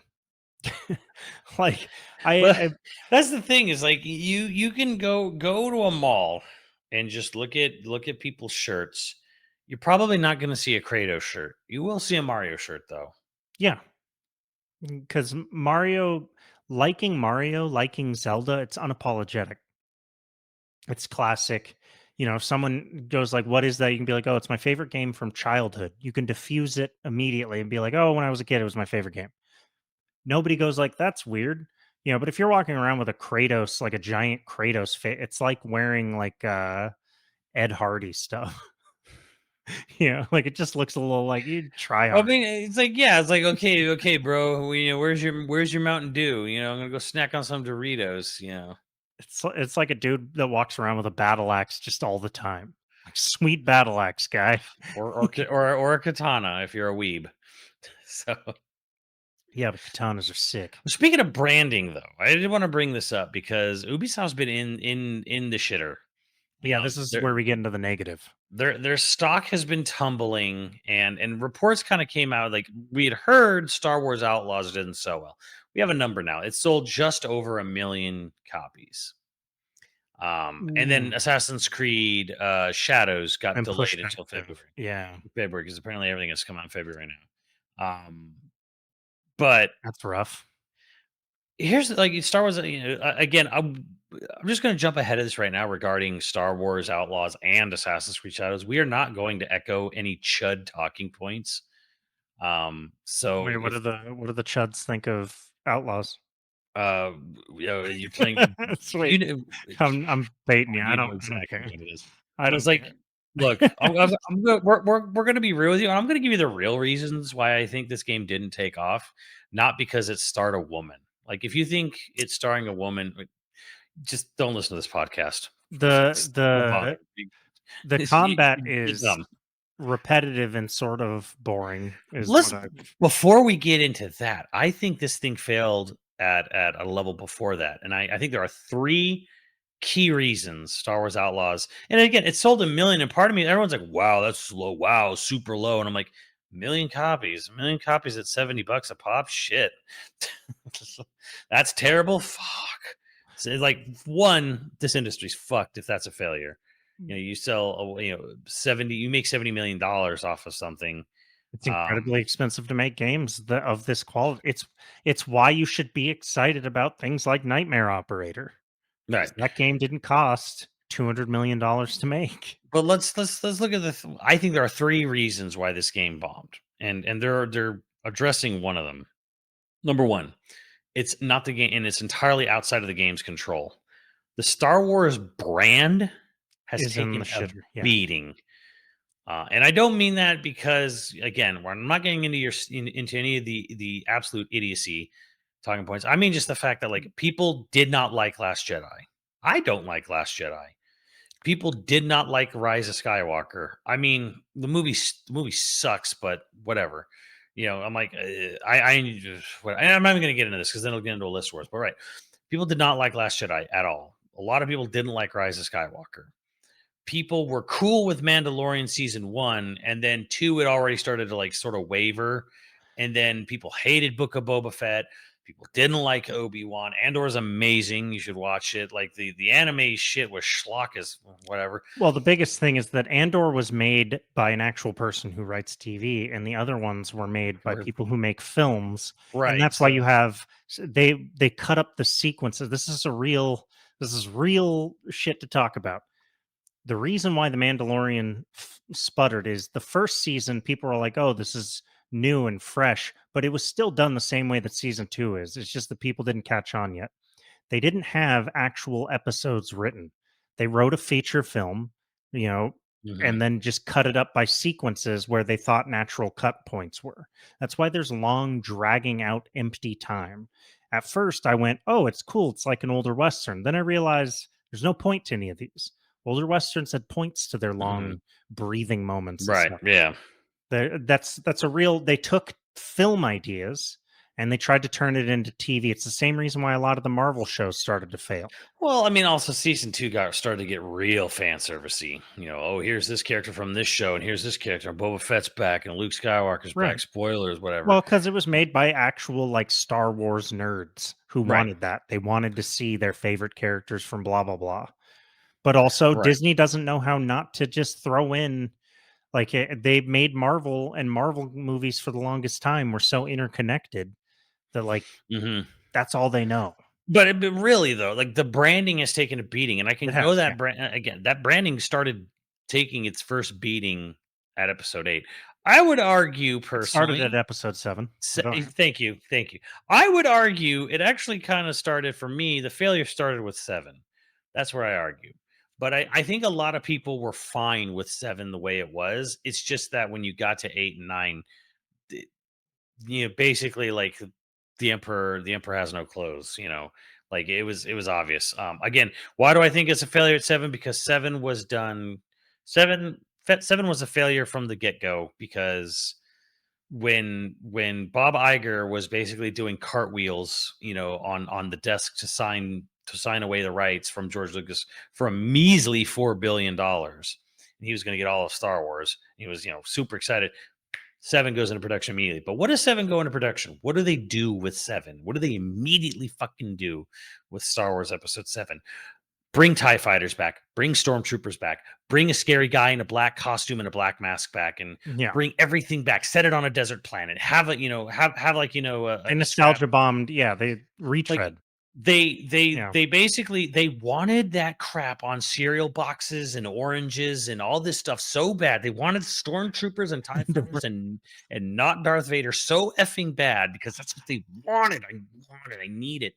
like I, Well, I that's the thing is like you can go to a mall and just look at people's shirts. You're probably not going to see a Kratos shirt. You will see a Mario shirt though. yeah, because Mario, liking Zelda, it's unapologetic. It's classic. If someone goes like, "What is that?" You can be like, "Oh, it's my favorite game from childhood." You can diffuse it immediately and be like, "Oh, when I was a kid, it was my favorite game." Nobody goes like, "That's weird." But if you're walking around with a Kratos, like a giant Kratos fit, it's like wearing like Ed Hardy stuff. Like it just looks a little like you try I hard. mean, it's like yeah, it's like okay, bro. Where's your Mountain Dew? I'm gonna go snack on some Doritos. It's like a dude that walks around with a battle axe just all the time. Like sweet battle axe guy. or a katana if you're a weeb. So Yeah, but katanas are sick. speaking of branding, though, I did want to bring this up because Ubisoft's been in the shitter. Yeah, this is Their where we get into the negative. their stock has been tumbling, and reports kind of came out like we had heard Star Wars Outlaws didn't sell well. We have a number now. It sold just over 1 million copies. And then Ooh, Assassin's Creed Shadows got I'm delayed pushed until back. Yeah, February because apparently everything has come out in February now. But that's rough. here's like Star Wars. Again, I'm just going to jump ahead of this right now regarding Star Wars Outlaws and Assassin's Creed Shadows. We are not going to echo any chud talking points. So Wait, if what do the chuds think of outlaws? uh, you're playing, you Sweet. know, I'm baiting you. you know I don't exactly care. what it is. I It's don't like, care. look, we're going to be real with you. And I'm going to give you the real reasons why I think this game didn't take off, not because it starred a woman. Like, if you think it's starring a woman, just don't listen to this podcast. the Don't bother. the the You're combat you're is dumb. repetitive and sort of boring is Let's what I before we get into that, I think this thing failed at a level before that, and I think there are 3 key reasons Star Wars Outlaws, and again, it sold 1,000,000, and part of me, everyone's like, "Wow, that's low. Wow, super low." And I'm like, "1,000,000 copies at $70 a pop? Shit. That's terrible? Fuck." So, like, one, this industry's fucked if that's a failure. You sell, 70, you make $70,000,000 off of something. it's Um, incredibly expensive to make games of this quality. It's why you should be excited about things like Nightmare Operator. 'Cause right. that game didn't cost $200 million to make. But let's look at I think there are 3 reasons why this game bombed, and they're addressing one of them. Number 1, it's not the game, and it's entirely outside of the game's control. The Star Wars brand has Is in the taken a shitter, yeah. beating, and I don't mean that because, again, I'm not getting into into any of the absolute idiocy talking points. I mean just the fact that, like, people did not like Last Jedi. I don't like Last Jedi. People did not like Rise of Skywalker. I mean, the movie sucks, but whatever. I'm like, I'm not even going to get into this because then it'll get into a list wars. But right, people did not like Last Jedi at all. A lot of people didn't like Rise of Skywalker. People were cool with Mandalorian season 1, and then 2 had already started to, like, sort of waver, and then people hated Book of Boba Fett. People didn't like Obi-Wan. Andor's amazing. You should watch it. Like, the anime shit was schlock as whatever. Well, the biggest thing is that Andor was made by an actual person who writes TV, and the other ones were made by people who make films, and Right. that's why you have they cut up the sequences. This is real shit to talk about. The reason why The Mandalorian sputtered is the first season, people were like, "Oh, this is new and fresh," but it was still done the same way that season 2 is. It's just that people didn't catch on yet. They didn't have actual episodes written. They wrote a feature film, you know, Mhm. and then just cut it up by sequences where they thought natural cut points were. That's why there's long, dragging out empty time. At first, I went, "Oh, it's cool. It's like an older Western." Then I realized there's no point to any of these. Older Westerns had points to their Mhm. long breathing moments and Right. stuff. Yeah. That's a real they took film ideas and they tried to turn it into TV. It's the same reason why a lot of the Marvel shows started to fail. Well, I mean, also season 2 got started to get real fan servicey. Oh, here's this character from this show, and here's this character. And Boba Fett's back, and Luke Skywalker's back. Right. Spoilers, whatever. Well, because it was made by actual like Star Wars nerds who Right. wanted that. They wanted to see their favorite characters from blah blah blah. But also Right. Disney doesn't know how not to just throw in they made Marvel, and Marvel movies for the longest time were so interconnected that like Hmm. that's all they know. But really though, like, the branding has taken a beating, and I It can know has, yeah. that again. That branding started taking its first beating at episode 8. I would argue It started at personally. episode 7. But all right. Thank you, thank you. I would argue it actually kind of started for me. The failure started with 7. That's where I argue. But I think a lot of people were fine with 7 the way it was. It's just that when you got to 8 and 9, basically, like, the emperor has no clothes. Like, it was obvious. Again, why do I think it's a failure at 7? Because 7 was done. 7 was a failure from the get-go, because when Bob Iger was basically doing cartwheels, on the desk to sign away the rights from George Lucas for a measly $4 billion, and he was going to get all of Star Wars. He was, super excited. 7 goes into production immediately. But what does 7 go into production? What do they do with 7? What do they immediately fucking do with Star Wars Episode 7? Bring TIE fighters back, bring stormtroopers back, bring a scary guy in a black costume and a black mask back, and Yeah. bring everything back. Set it on a desert planet. Have a, have like, They a scrap. nostalgia bombed. Yeah, they Like, retread. Yeah. they basically they wanted that crap on cereal boxes and oranges and all this stuff so bad. They wanted stormtroopers and TIE fighters and not Darth Vader so effing bad, because that's what they wanted. I need it.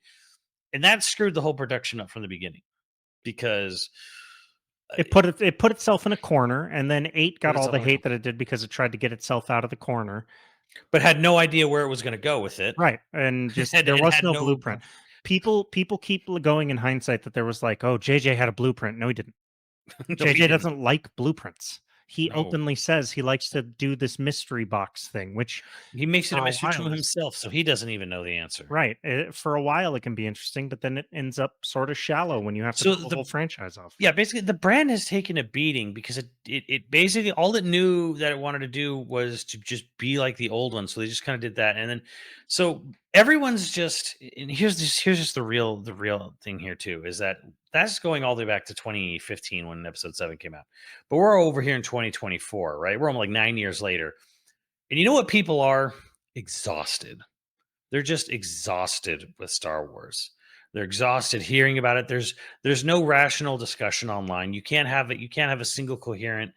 And that screwed the whole production up from the beginning, because It put itself in a corner, and then 8 put got all itself the in a hate that it did because it tried to get itself out of the corner. but had no idea where it was going to go with it. Right, and just and, there and was had no no. blueprint. People keep going in hindsight that there was like, "Oh, JJ had a blueprint." No, he didn't. No, he JJ didn't. doesn't like blueprints. he No. openly says he likes to do this mystery box thing, which He makes it for a a mystery to while is himself, so he doesn't even know the answer. right. For a while, it can be interesting, but then it ends up sort of shallow when you have to So build a the whole franchise off. Yeah, basically the brand has taken a beating because it basically all it knew that it wanted to do was to just be like the old one. So they just kind of did that. And then so everyone's just and here's just the real thing here too, is that that's going all the way back to 2015 when episode 7 came out. But we're over here in 2024, right? We're almost like 9 years later. And you know what people are? Exhausted. They're just exhausted with Star Wars. They're exhausted hearing about it. There's no rational discussion online. You can't have it. You can't have a single coherent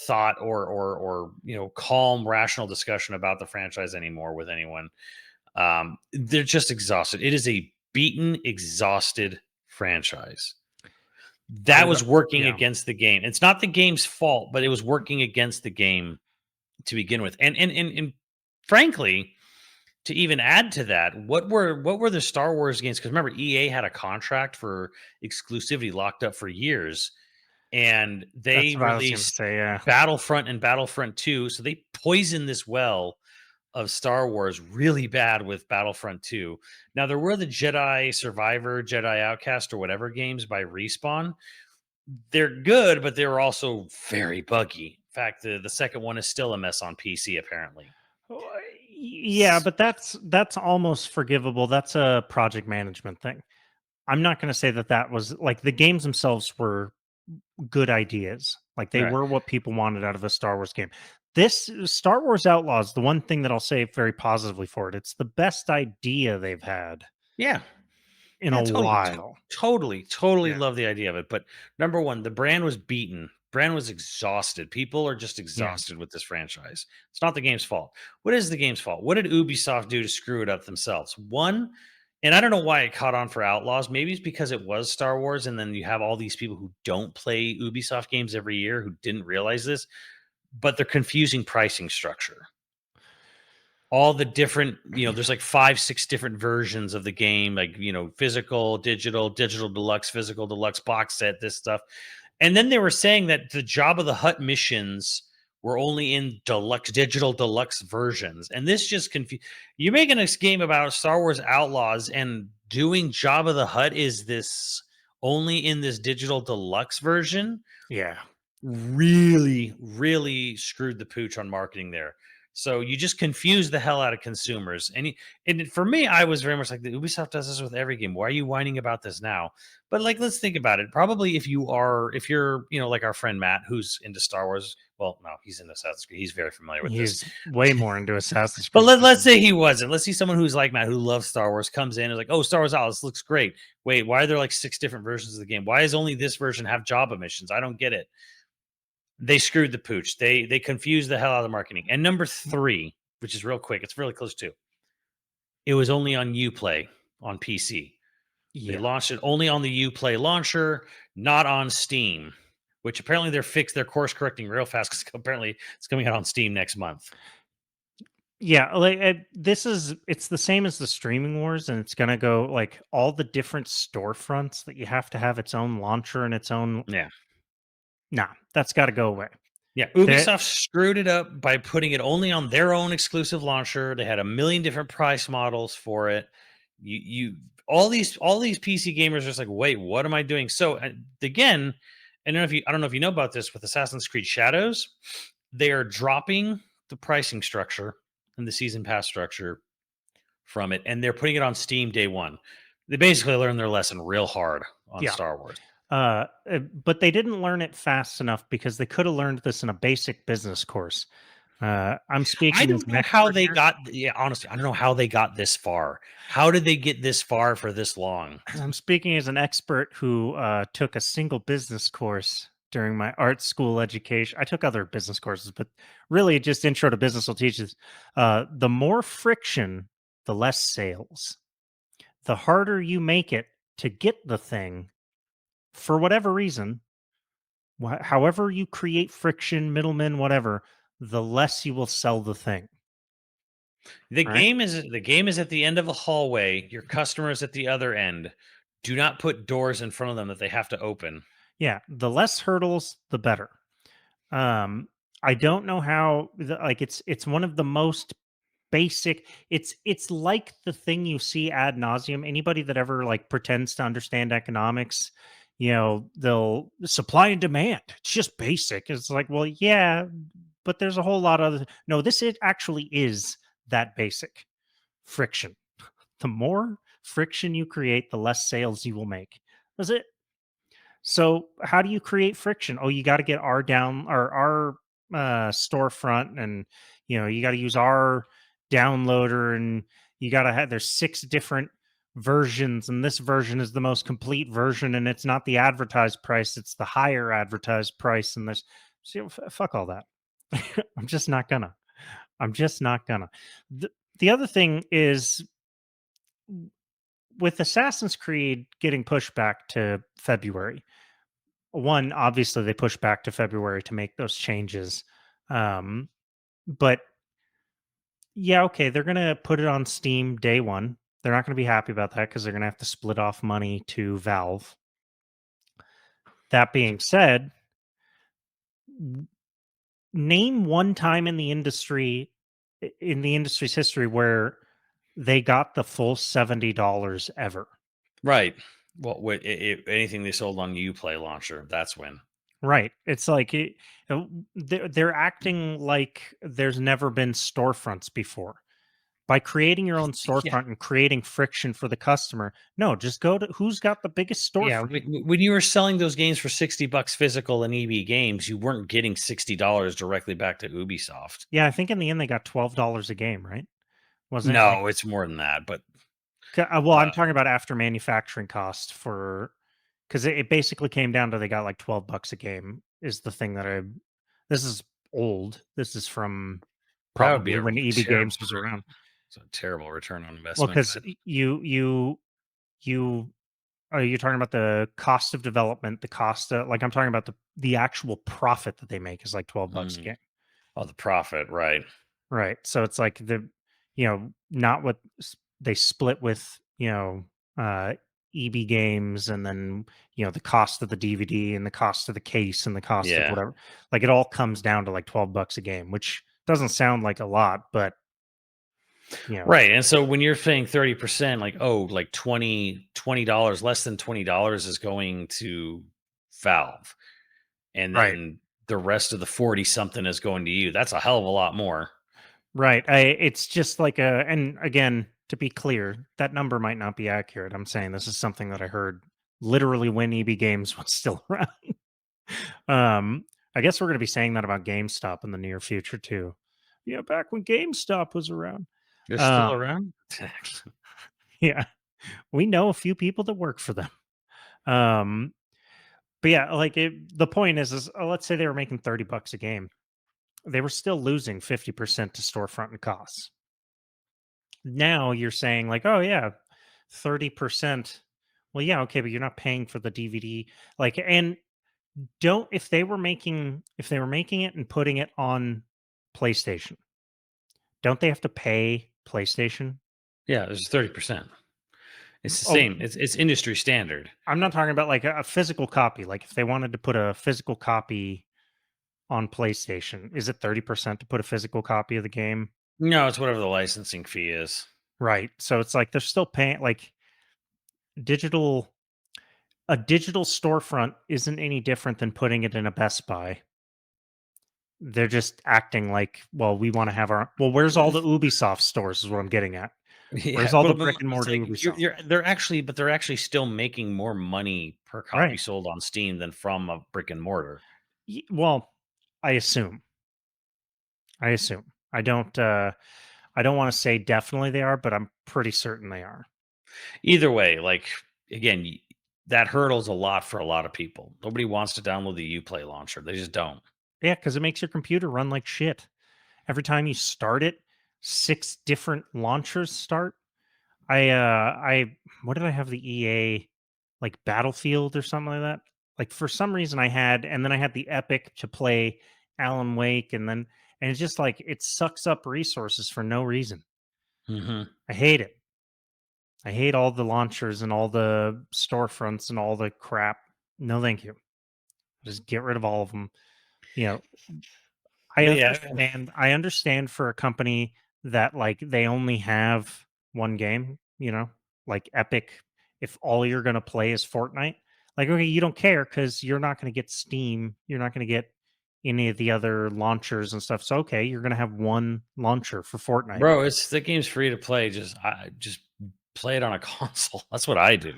thought or calm rational discussion about the franchise anymore with anyone. They're just exhausted. It is a beaten, exhausted franchise I that would, was working yeah, against the game. It's not the game's fault, but it was working against the game to begin with. And frankly, to even add to that, what were the Star Wars games? Because remember, EA had a contract for exclusivity locked up for years, and that's they what I was going to released say. Yeah, Battlefront and Battlefront 2. So they poisoned this well of Star Wars really bad with Battlefront 2. Now there were the Jedi Survivor, Jedi Outcast, or whatever games by Respawn. They're good, but they were also very buggy. In fact, the second one is still a mess on PC, apparently. Oh, yeah, but that's almost forgivable. That's a project management thing. I'm not going to say that that was like the games themselves were good ideas. Like they Right. were what people wanted out of a Star Wars game. This Star Wars Outlaws, the one thing that I'll say very positively for it, it's the best idea they've had Yeah. in Yeah, a totally, while. totally Yeah. love the idea of it. But number one, the brand was beaten. Brand was exhausted. People are just Yeah. exhausted with this franchise. It's not the game's fault. What is the game's fault? What did Ubisoft do to screw it up themselves? One, and I don't know why it caught on for Outlaws. Maybe it's because it was Star Wars, and then you have all these people who don't play Ubisoft games every year who didn't realize this, but they're confusing pricing structure, all the different, there's like 5 6 different versions of the game, like, physical, digital deluxe, physical deluxe, box set, this stuff. And then they were saying that the Jabba the Hutt missions were only in deluxe, digital deluxe versions, and this just confused. You're making this game about Star Wars Outlaws, and doing Jabba the Hutt is this only in this digital deluxe version. Yeah. Really screwed the pooch on marketing there. So you just confuse the hell out of consumers. And for me, I was very much like, the Ubisoft does this with every game. Why are you whining about this now? But like, let's think about it. Probably if you're, like our friend Matt, who's into Star Wars. Well, no, he's into Assassin's Creed. He's very familiar with this. He's way more into Assassin's But Creed. let's say he wasn't. Let's see someone who's like Matt, who loves Star Wars, comes in and is like, oh, Star Wars Out, this looks great. Wait, why are there like 6 different versions of the game? Why is only this version have Jabba missions? I don't get it. They screwed the pooch. They confused the hell out of the marketing. And number 3, which is real quick, it's really close too. It was only on Uplay on PC. They Yeah. launched it only on the Uplay launcher, not on Steam, which apparently they're course correcting real fast because apparently it's coming out on Steam next month. Yeah, like it's the same as the streaming wars, and it's gonna go like all the different storefronts that you have to have its own launcher and its own. Yeah. Nah, that's got to go away. Yeah, That Ubisoft screwed it up by putting it only on their own exclusive launcher. They had a million different price models for it. You all these PC gamers are just like, wait, what am I doing? So again, I don't know if you know about this with Assassin's Creed Shadows, they are dropping the pricing structure and the season pass structure from it, and they're putting it on Steam day one. They basically learned their lesson real hard on yeah, Star Wars. but they didn't learn it fast enough because they could have learned this in a basic business course. I'm I speaking as don't an know how expert they here. got yeah, honestly, I don't know how they got this far. How did they get this far for this long? I'm speaking as an expert who took a single business course during my art school education. I took other business courses, but really, just intro to business will teach us the more friction, the less sales. The harder you make it to get the thing, for whatever reason, however you create friction, middlemen, whatever, the less you will sell the thing. The Right? game is at the end of a hallway, your customer is at the other end. Do not put doors in front of them that they have to open. Yeah. The less hurdles, the better. I don't know how like it's one of the most basic. It's like the thing you see ad nauseum. Anybody that ever like pretends to understand economics, they'll supply and demand. It's just basic. It's like, well, yeah, but there's a whole lot of no. This it actually is that basic. Friction. The more friction you create, the less sales you will make. That's it. So how do you create friction? Oh, you got to get our down or our storefront, and you got to use our downloader, and you got to have there's 6 different versions, and this version is the most complete version, and it's not the advertised price, it's the higher advertised price, and there's fuck all that. I'm just not gonna. I'm just not gonna. The other thing is with Assassin's Creed getting pushed back to February. One, obviously, they pushed back to February to make those changes. But yeah, okay, they're gonna put it on Steam day one. They're not gonna be happy about that because they're gonna have to split off money to Valve. That being said, name one time in the industry's history where they got the full $70 ever. Right. Well, anything they sold on Uplay launcher, that's when. Right. It's like they're acting like there's never been storefronts before. By creating your own Yeah. storefront and creating friction for the customer. No, just go to who's got the biggest Yeah, storefront. when you were selling those games for $60 physical and EB Games, you weren't getting $60 directly back to Ubisoft. Yeah, I think in the end they got $12 a game, right? Wasn't it like No, it's more than that, but well, I'm uh, talking about after manufacturing cost for because it basically came down to they got like $12 a game is the thing that I this is old. This is from that would be probably when EB terrible. Games was around. It's a terrible return on Well, investment. because you are you talking about the cost of development, the cost of like I'm talking about the actual profit that they make is like $12 a Mm. game. Oh, the profit, right? Right. So it's like not what they split with, EB games, and then, the cost of the DVD and the cost of the case and the cost of Yeah. whatever. Like it all comes down to like $12 a game, which doesn't sound like a lot, but you know, Right, and so when you're paying 30%, like, oh, like $20, less than $20 is going to Valve, and right. then the rest of the 40 something is going to you. That's a hell of a lot more. Right. It's just like and again, to be clear, that number might not be accurate. I'm saying this is something that I heard literally when EB Games was still around. I guess we're going to be saying that about GameStop in the near future too. Yeah, back when GameStop was around. They're still Um, around? yeah, we know a few people that work for them. Um, but yeah, like the point is let's say they were making $30 a game, they were still losing 50% to storefront and costs. Now you're saying like, oh yeah, 30%. Well, yeah, okay, but you're not paying for the DVD. Like, and don't if they were making it and putting it on PlayStation, don't they have to pay PlayStation? Yeah, there's 30%. It's the Oh, same. It's industry standard. I'm not talking about like a physical copy. Like if they wanted to put a physical copy on PlayStation, is it 30% to put a physical copy of the game? No, it's whatever the licensing fee is. Right. So it's like they're still paying like digital a digital storefront isn't any different than putting it in a Best Buy. They're just acting like, well, we want to have our where's all the Ubisoft stores is what I'm getting at. Where's Yeah, all the but brick and it's mortar like Ubisoft? they're actually still making more money per copy Right. sold on Steam than from a brick and mortar. Well, I assume. I assume. I don't want to say definitely they are, but I'm pretty certain they are. Either way, like again, that hurdles a lot for a lot of people. Nobody wants to download the Uplay launcher. They just don't. Yeah, because it makes your computer run like shit. Every time you start it, 6 different launchers start. I what did I have the EA like Battlefield or something like that? Like for some reason I had, and then I had the Epic to play Alan Wake, and it's just like it sucks up resources for no reason. Hmm. I hate it. I hate all the launchers and all the storefronts and all the crap. No, thank you. Just get rid of all of them. You know, I But yeah, understand. I understand for a company that like they only have one game, like Epic, if all you're gonna play is Fortnite, like okay, you don't care because you're not gonna get Steam, you're not gonna get any of the other launchers and stuff. So okay, you're gonna have one launcher for Fortnite. bro, it's the game's free to play. Just play it on a console. That's what I do.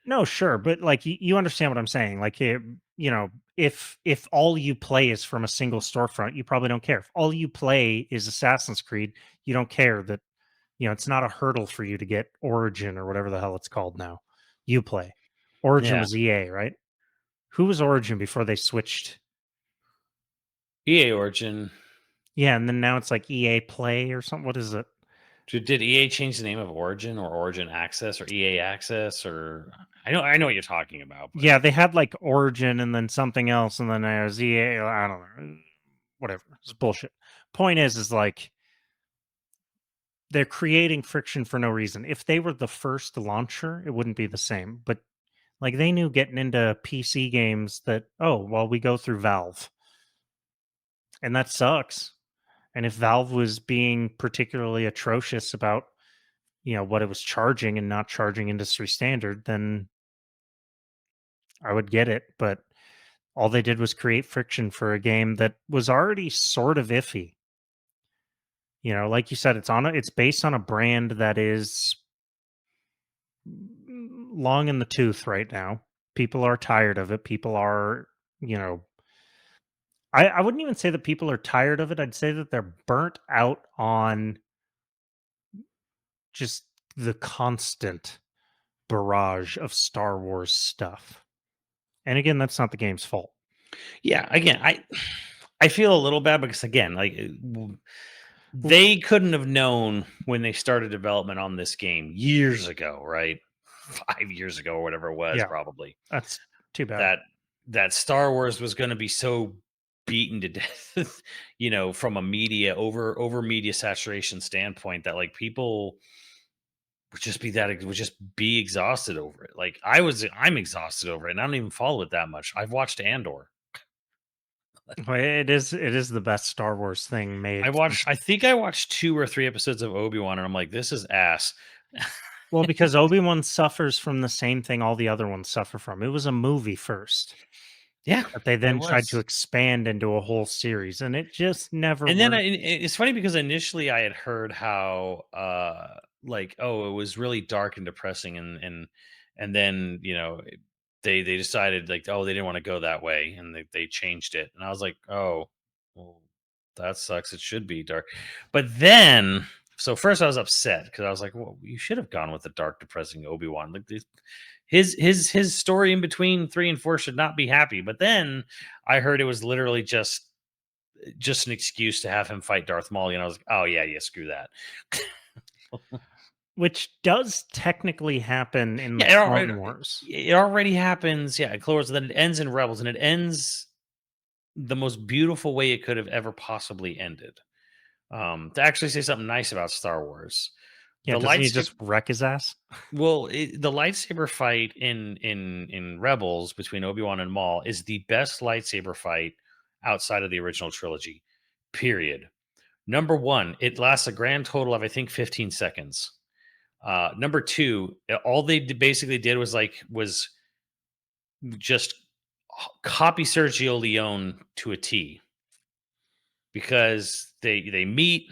No, sure, but like you understand what I'm saying. Like if all you play is from a single storefront, you probably don't care. If all you play is Assassin's Creed, you don't care that it's not a hurdle for you to get Origin or whatever the hell it's called now. You play. Origin Yeah, was EA, right? Who was Origin before they switched? EA Origin. Yeah, and then now it's like EA Play or something. What is it? Did EA change the name of Origin or Origin Access or EA Access or I know what you're talking about, but Yeah, they had like Origin and then something else, and then there's EA. I don't know. Whatever. It's bullshit. Point is like they're creating friction for no reason. If they were the first launcher, it wouldn't be the same. But like they knew getting into PC games that, oh, well, we go through Valve. And that sucks. And if Valve was being particularly atrocious about, what it was charging and not charging industry standard, then I would get it. But all they did was create friction for a game that was already sort of iffy. Like you said, it's based on a brand that is long in the tooth right now. People are tired of it. People are, you know, I wouldn't even say that people are tired of it. I'd say that they're burnt out on just the constant barrage of Star Wars stuff. And again, that's not the game's fault. yeah, again, I feel a little bad because again, like W- they couldn't have known when they started development on this game years ago, right? 5 years ago or whatever it was, Yeah, probably that's too bad. that Star Wars was going to be so beaten to death, from a media over media saturation standpoint that like people would just be exhausted over it. Like I'm exhausted over it, and I don't even follow it that much. I've watched Andor. Well, it is the best Star Wars thing made since. I think I watched 2 or 3 episodes of Obi-Wan and I'm like, "This is ass." Well, because Obi-Wan suffers from the same thing all the other ones suffer from. It was a movie first Yeah, that they it then tried to was. expand into a whole series, and it just never And then worked. it's funny because initially I had heard how, like, oh, it was really dark and depressing and then, they decided like, oh, they didn't wanna go that way, and they changed it, and I was like, "Oh, well, that sucks, it should be dark." But then so first I was upset because I was like, "Well, you should have gone with the dark, depressing Obi-Wan." Like, his story in between 3 and 4 should not be happy, but then I heard it was literally just an excuse to have him fight Darth Maul, and I was like, "Oh, yeah, yeah, screw that." Which does technically happen in the Yeah, Clone Wars. it already happens, yeah, in Clone Wars, then it ends in Rebels, and it ends the most beautiful way it could have ever possibly ended. To actually say something nice about Star Wars, Yeah, the doesn't he lightsaber just wreck his ass? the lightsaber fight in Rebels between Obi-Wan and Maul is the best lightsaber fight outside of the original trilogy, period. Number 1, it lasts a grand total of, I think, 15 seconds. Number 2, all they basically did was just copy Sergio Leone to a T because they meet,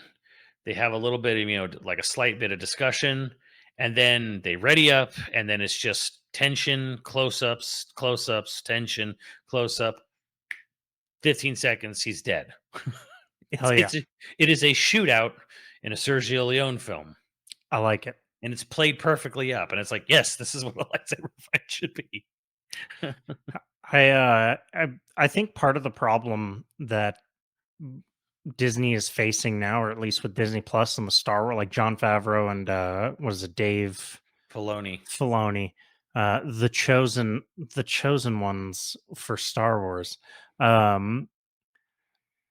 they have a little bit of like a slight bit of discussion, and then they ready up, and then it's just tension, close ups, tension, close up. 15 seconds, he's dead. Hell yeah, It is a shootout in a Sergio Leone film. I like it. And it's played perfectly up, and it's like, yes, this is what a lightsaber fight should be. I think part of the problem that Disney is facing now, or at least with Disney Plus and the Star Wars, like John Favreau and what is it, Dave Filoni. Filoni, the chosen ones for Star Wars. Um,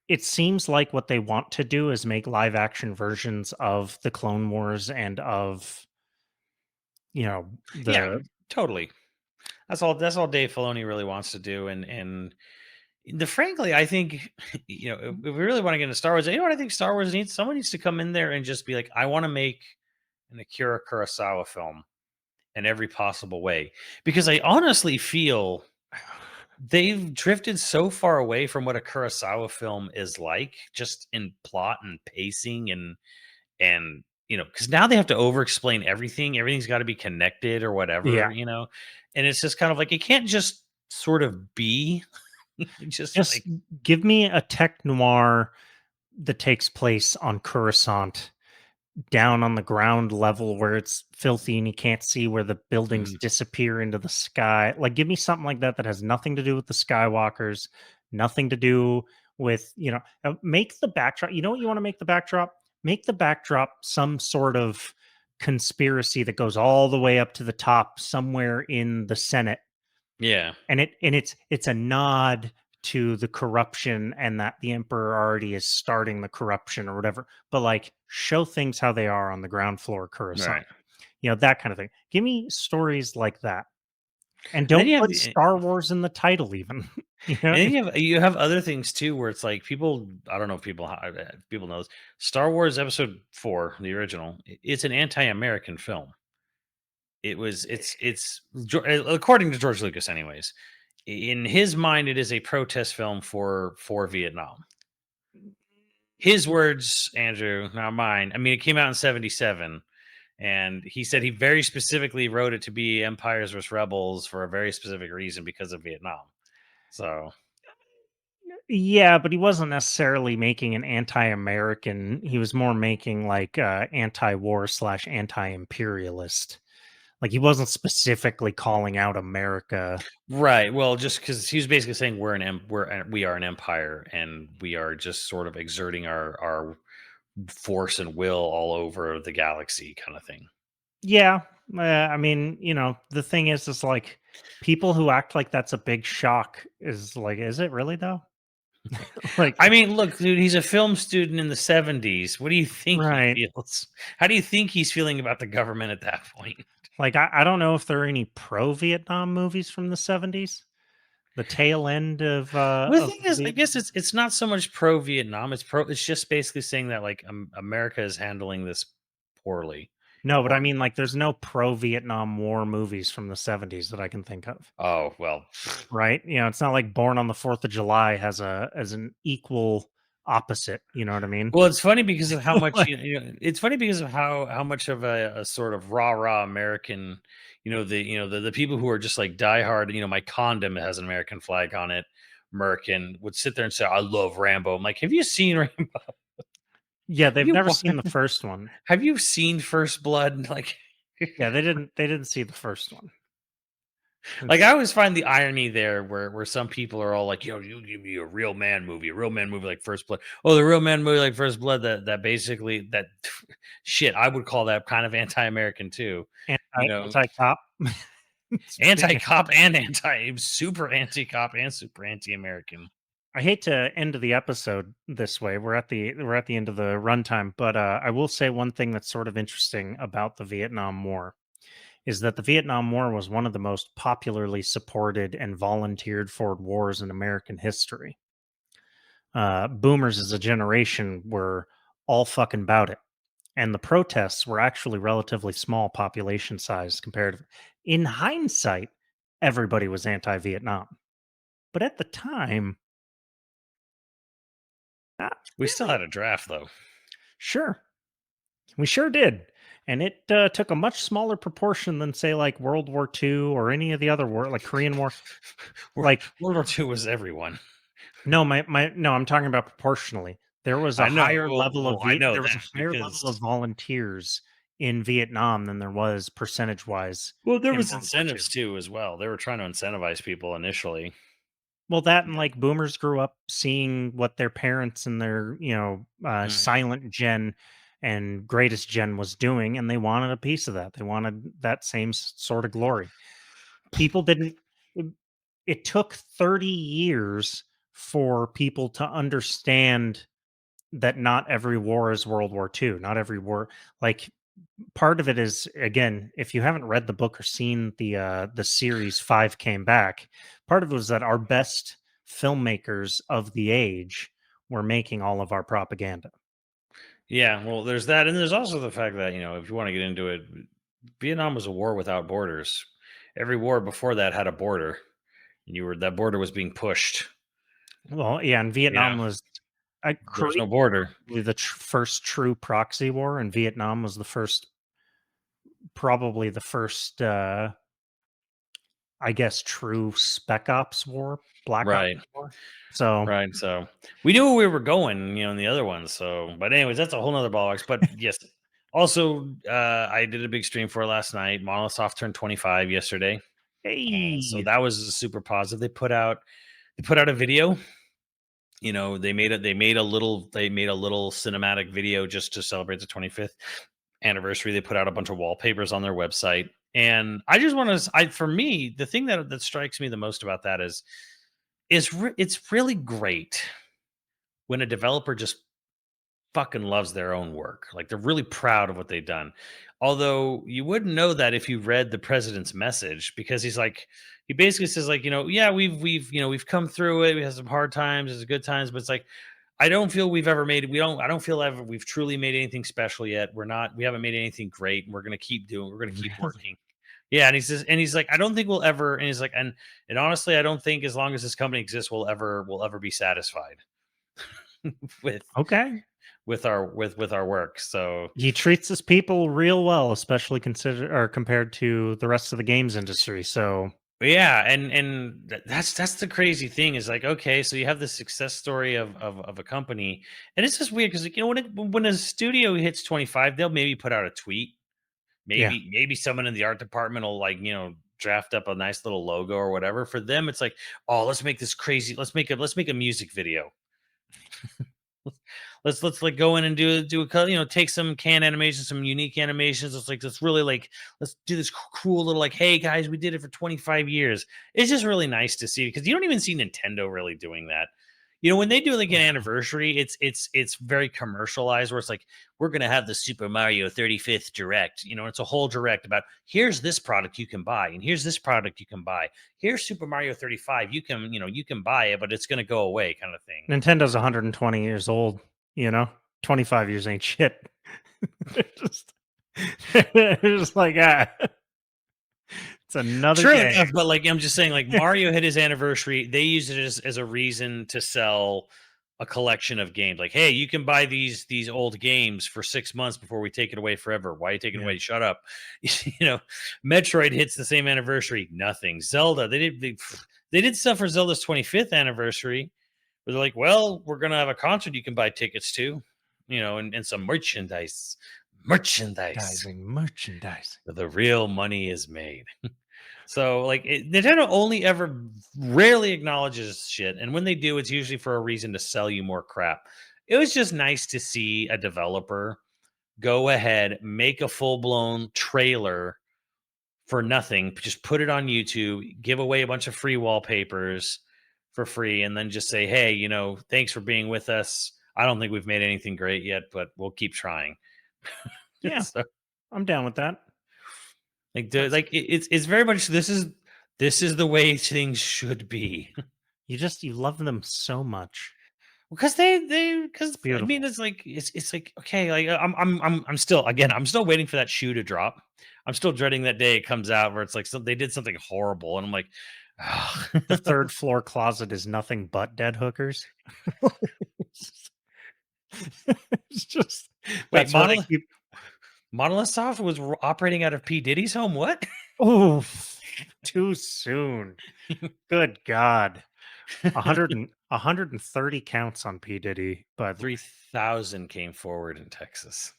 it seems like what they want to do is make live action versions of the Clone Wars and of Yeah, the totally. That's all Dave Filoni really wants to do, and frankly, I think if we really want to get into Star Wars, you know what I think Star Wars needs? Someone needs to come in there and just be like, I want to make an Akira Kurosawa film in every possible way, because I honestly feel they've drifted so far away from what a Kurosawa film is like, just in plot and pacing and because now they have to over explain everything. Everything's got to be connected or Yeah. whatever. And it's just kind of like it can't just sort of be just Just like give me a tech noir that takes place on Coruscant, down on the ground level where it's filthy and you can't see where the buildings mm, disappear into the sky. Like, give me something like that that has nothing to do with the Skywalkers, nothing to do with, make the backdrop. You know what you want to make the backdrop? Make the backdrop some sort of conspiracy that goes all the way up to the top somewhere in the Senate, yeah, and it's a nod to the corruption and that the emperor already is starting the corruption or whatever, but like show things how they are on the ground floor of Coruscant, right. that kind of thing. Give me stories like that, and And then don't you have put Star Wars in the title even. you know and then you have other things too, where it's like people. I don't know if people know this. Star Wars Episode 4, the original. It's an anti-American film. According to George Lucas, anyways. In his mind, it is a protest film for Vietnam. His words, Andrew, not mine. I mean, it came out in '77, and he said he very specifically wrote it to be Empires vs. Rebels for a very specific reason because of Vietnam. So, Yeah, but he wasn't necessarily making an anti-American. He was more making like anti-war slash anti-imperialist. Like, he wasn't specifically calling out America. right. Well, just because he was basically saying we are an empire, and we are just sort of exerting our force and will all over the galaxy, kind of thing. Yeah, I mean, the thing is like people who act like that's a big shock is like, is it really though? Like, I mean, look, dude, he's a film student in the '70s. What do you think he right? feels? How do you think he's feeling about the government at that point? Like, I don't know if there are any pro-Vietnam movies from the '70s, the tail end of Well, the thing is, I guess Vietnam. it's not so much pro Vietnam. It's just basically saying that like America is handling this poorly. No, but I Or mean, like, there's no pro-Vietnam War movies from the '70s that I can think of, oh well, right? It's not like Born on the Fourth of July has as an equal opposite. You know what I mean? well, it's funny because of how much Like, it's funny because of how much of a sort of rah American, the people who are just like diehard. My condom has an American flag on it. Merkin would sit there and say, "I love Rambo." I'm like, have you seen Rambo? yeah, Have they've you never wa- seen the first one. have you seen First Blood? Like, Yeah, they didn't see the first one. like I It's always find the irony there, where some people are all like, you give me a real man movie like First Blood. Oh, the real man movie like First Blood that basically that shit. I would call that kind of anti-American too. anti-cop. It's Anti pretty cop and super anti cop and super anti American. I hate to end the episode this way. We're at the end of the runtime, but I will say one thing that's sort of interesting about the Vietnam War is that the Vietnam War was one of the most popularly supported and volunteered for wars in American history. Boomers as a generation were all fucking about it, and the protests were actually relatively small population size compared. In hindsight, everybody was anti-Vietnam, but at the time, not We still really. had a draft though. Sure, we sure did. And it took a much smaller proportion than, say, like World War II or any of the other war, like Korean War. Like, World War II was everyone. no, no, I'm talking about proportionally. There was a I know. higher level of I know there was that a higher level of because volunteers in Vietnam than there was percentage wise there in was World War II. incentives too as well. They were trying to incentivize people initially. Well, that and Yeah. like boomers grew up seeing what their parents and their, Mhm. silent gen and greatest gen was doing, and they wanted a piece of that. They wanted that same sort of glory. People didn't, it, it took 30 years for people to understand that not every war is World War II. Not every war, like, part of it is, again, if you haven't read the book or seen the series Five Came Back, part of it was that our best filmmakers of the age were making all of our propaganda. Yeah, well, there's that, and there's also the fact that if you want to get into it, Vietnam was a war without borders. Every war before that had a border, and that border was being pushed. Well, yeah, and You know, Vietnam was there was Korea no border. was the first true proxy war, and Vietnam was probably the first, I guess, true spec ops war, black ops Right. war. So, Right. So we knew where we were going, in the other one. So, but anyways, that's a whole nother ballpark. But yes, also, I did a big stream for it last night. Monosoft turned 25 yesterday. So hey, that was super positive. They put out a video. They made a little cinematic video just to celebrate the 25th anniversary. They put out a bunch of wallpapers on their website. And I just want to, for me, the thing that strikes me the most about that it's really great when a developer just fucking loves their own work. Like they're really proud of what they've done. Although you wouldn't know that if you read the president's message, because he basically says like, yeah, we've come through it. We had some hard times, there's good times, but it's like I don't feel we've ever made I don't feel ever we've truly made anything special yet. We haven't made anything great, and we're going to keep doing, we're going to keep really? working. Yeah, and he says, and he's like, I don't think we'll ever, and he's like, and honestly, I don't think as long as this company exists, we'll ever be satisfied with Okay. with our work. So He treats his people real well, especially compared to the rest of the games industry. So, yeah, and that's the crazy thing is like, okay, so you have the success story of a company, and it's just weird because when a studio hits 25, they'll maybe put out a tweet. yeah. Maybe someone in the art department will draft up a nice little logo or whatever. For them, it's like, oh, let's make this crazy. Let's make a music video. Let's like go in and take some can animation, some unique animations. Let's really let's do this cool little hey guys, we did it for 25 years. It's just really nice to see because you don't even see Nintendo really doing that. When they do like an Yeah. anniversary, it's very commercialized where it's like we're gonna have the Super Mario 35th Direct. It's a whole direct about here's this product you can buy and here's this product you can buy. Here's Super Mario 35. You can buy it, but it's gonna go away, kind of thing. Nintendo's 120 years old, 25 years ain't shit. They're just, they're just like, it's another True day. enough, but I'm just saying, Mario hit his anniversary. They used it as a reason to sell a collection of games. Like, hey, you can buy these old games for 6 months before we take it away forever. Why are you taking it Yeah. away? Shut up. Metroid hits the same anniversary. Nothing. Zelda, they did stuff for Zelda's 25th anniversary. Where they're like, well, we're gonna have a concert you can buy tickets to, and some merchandise. Merchandising. Where the real money is made. So Nintendo only ever rarely acknowledges shit, and when they do, it's usually for a reason to sell you more crap. It was just nice to see a developer go ahead, make a full blown trailer for nothing, just put it on YouTube, give away a bunch of free wallpapers for free, and then just say, hey, thanks for being with us. I don't think we've made anything great yet, but we'll keep trying. Yeah, So, I'm down with that. That's it's very much this is the way things should be. you love them so much. Because because I Beautiful. mean it's like okay, I'm still waiting for that shoe to drop. I'm still dreading that day it comes out where it's like they did something horrible and I'm like, The third floor closet is nothing but dead hookers. It's just wait, that's what I keep. Monolith Soft was operating out of P Diddy's home. What? Oh, too soon. Good God. 130 counts on P. Diddy, by the way. 3,000 came forward in Texas.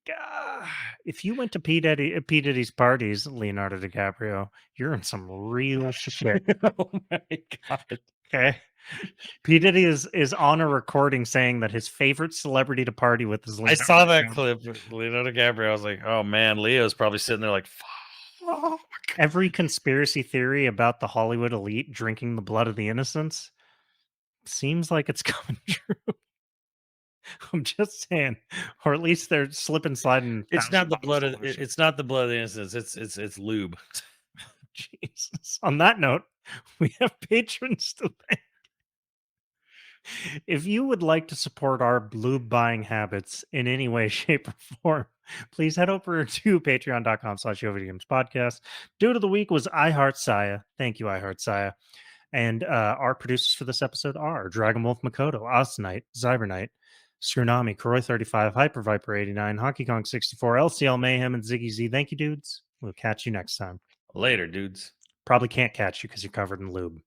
God, if you went to P. Diddy's parties, Leonardo DiCaprio, you're in some real shit. Oh my god. Okay. P. Diddy is on a recording saying that his favorite celebrity to party with is I Leonardo saw that DiCaprio. clip with Leonardo DiCaprio. I was like, oh man, Leo's probably sitting there like, fuck. Every conspiracy theory about the Hollywood elite drinking the blood of the innocents seems like it's coming true. I'm just saying, or at least they're slip and sliding. It's not the blood of $1,000 it's not the blood of the innocents. It's lube. Jesus. On that note, we have patrons to thank. If you would like to support our blue buying habits in any way, shape, or form, please head over to patreon.com/YoVideogames podcast. Dude of the week was I Heart Saya. Thank you, I Heart Saya. And our producers for this episode are Dragon Wolf Makoto, Osnite, Zybernite, Tsunami, Koroi35, Hyper Viper 89, Honky Kong 64, LCL Mayhem, and Ziggy Z. Thank you, dudes. We'll catch you next time. Later, dudes. Probably can't catch you because you're covered in lube.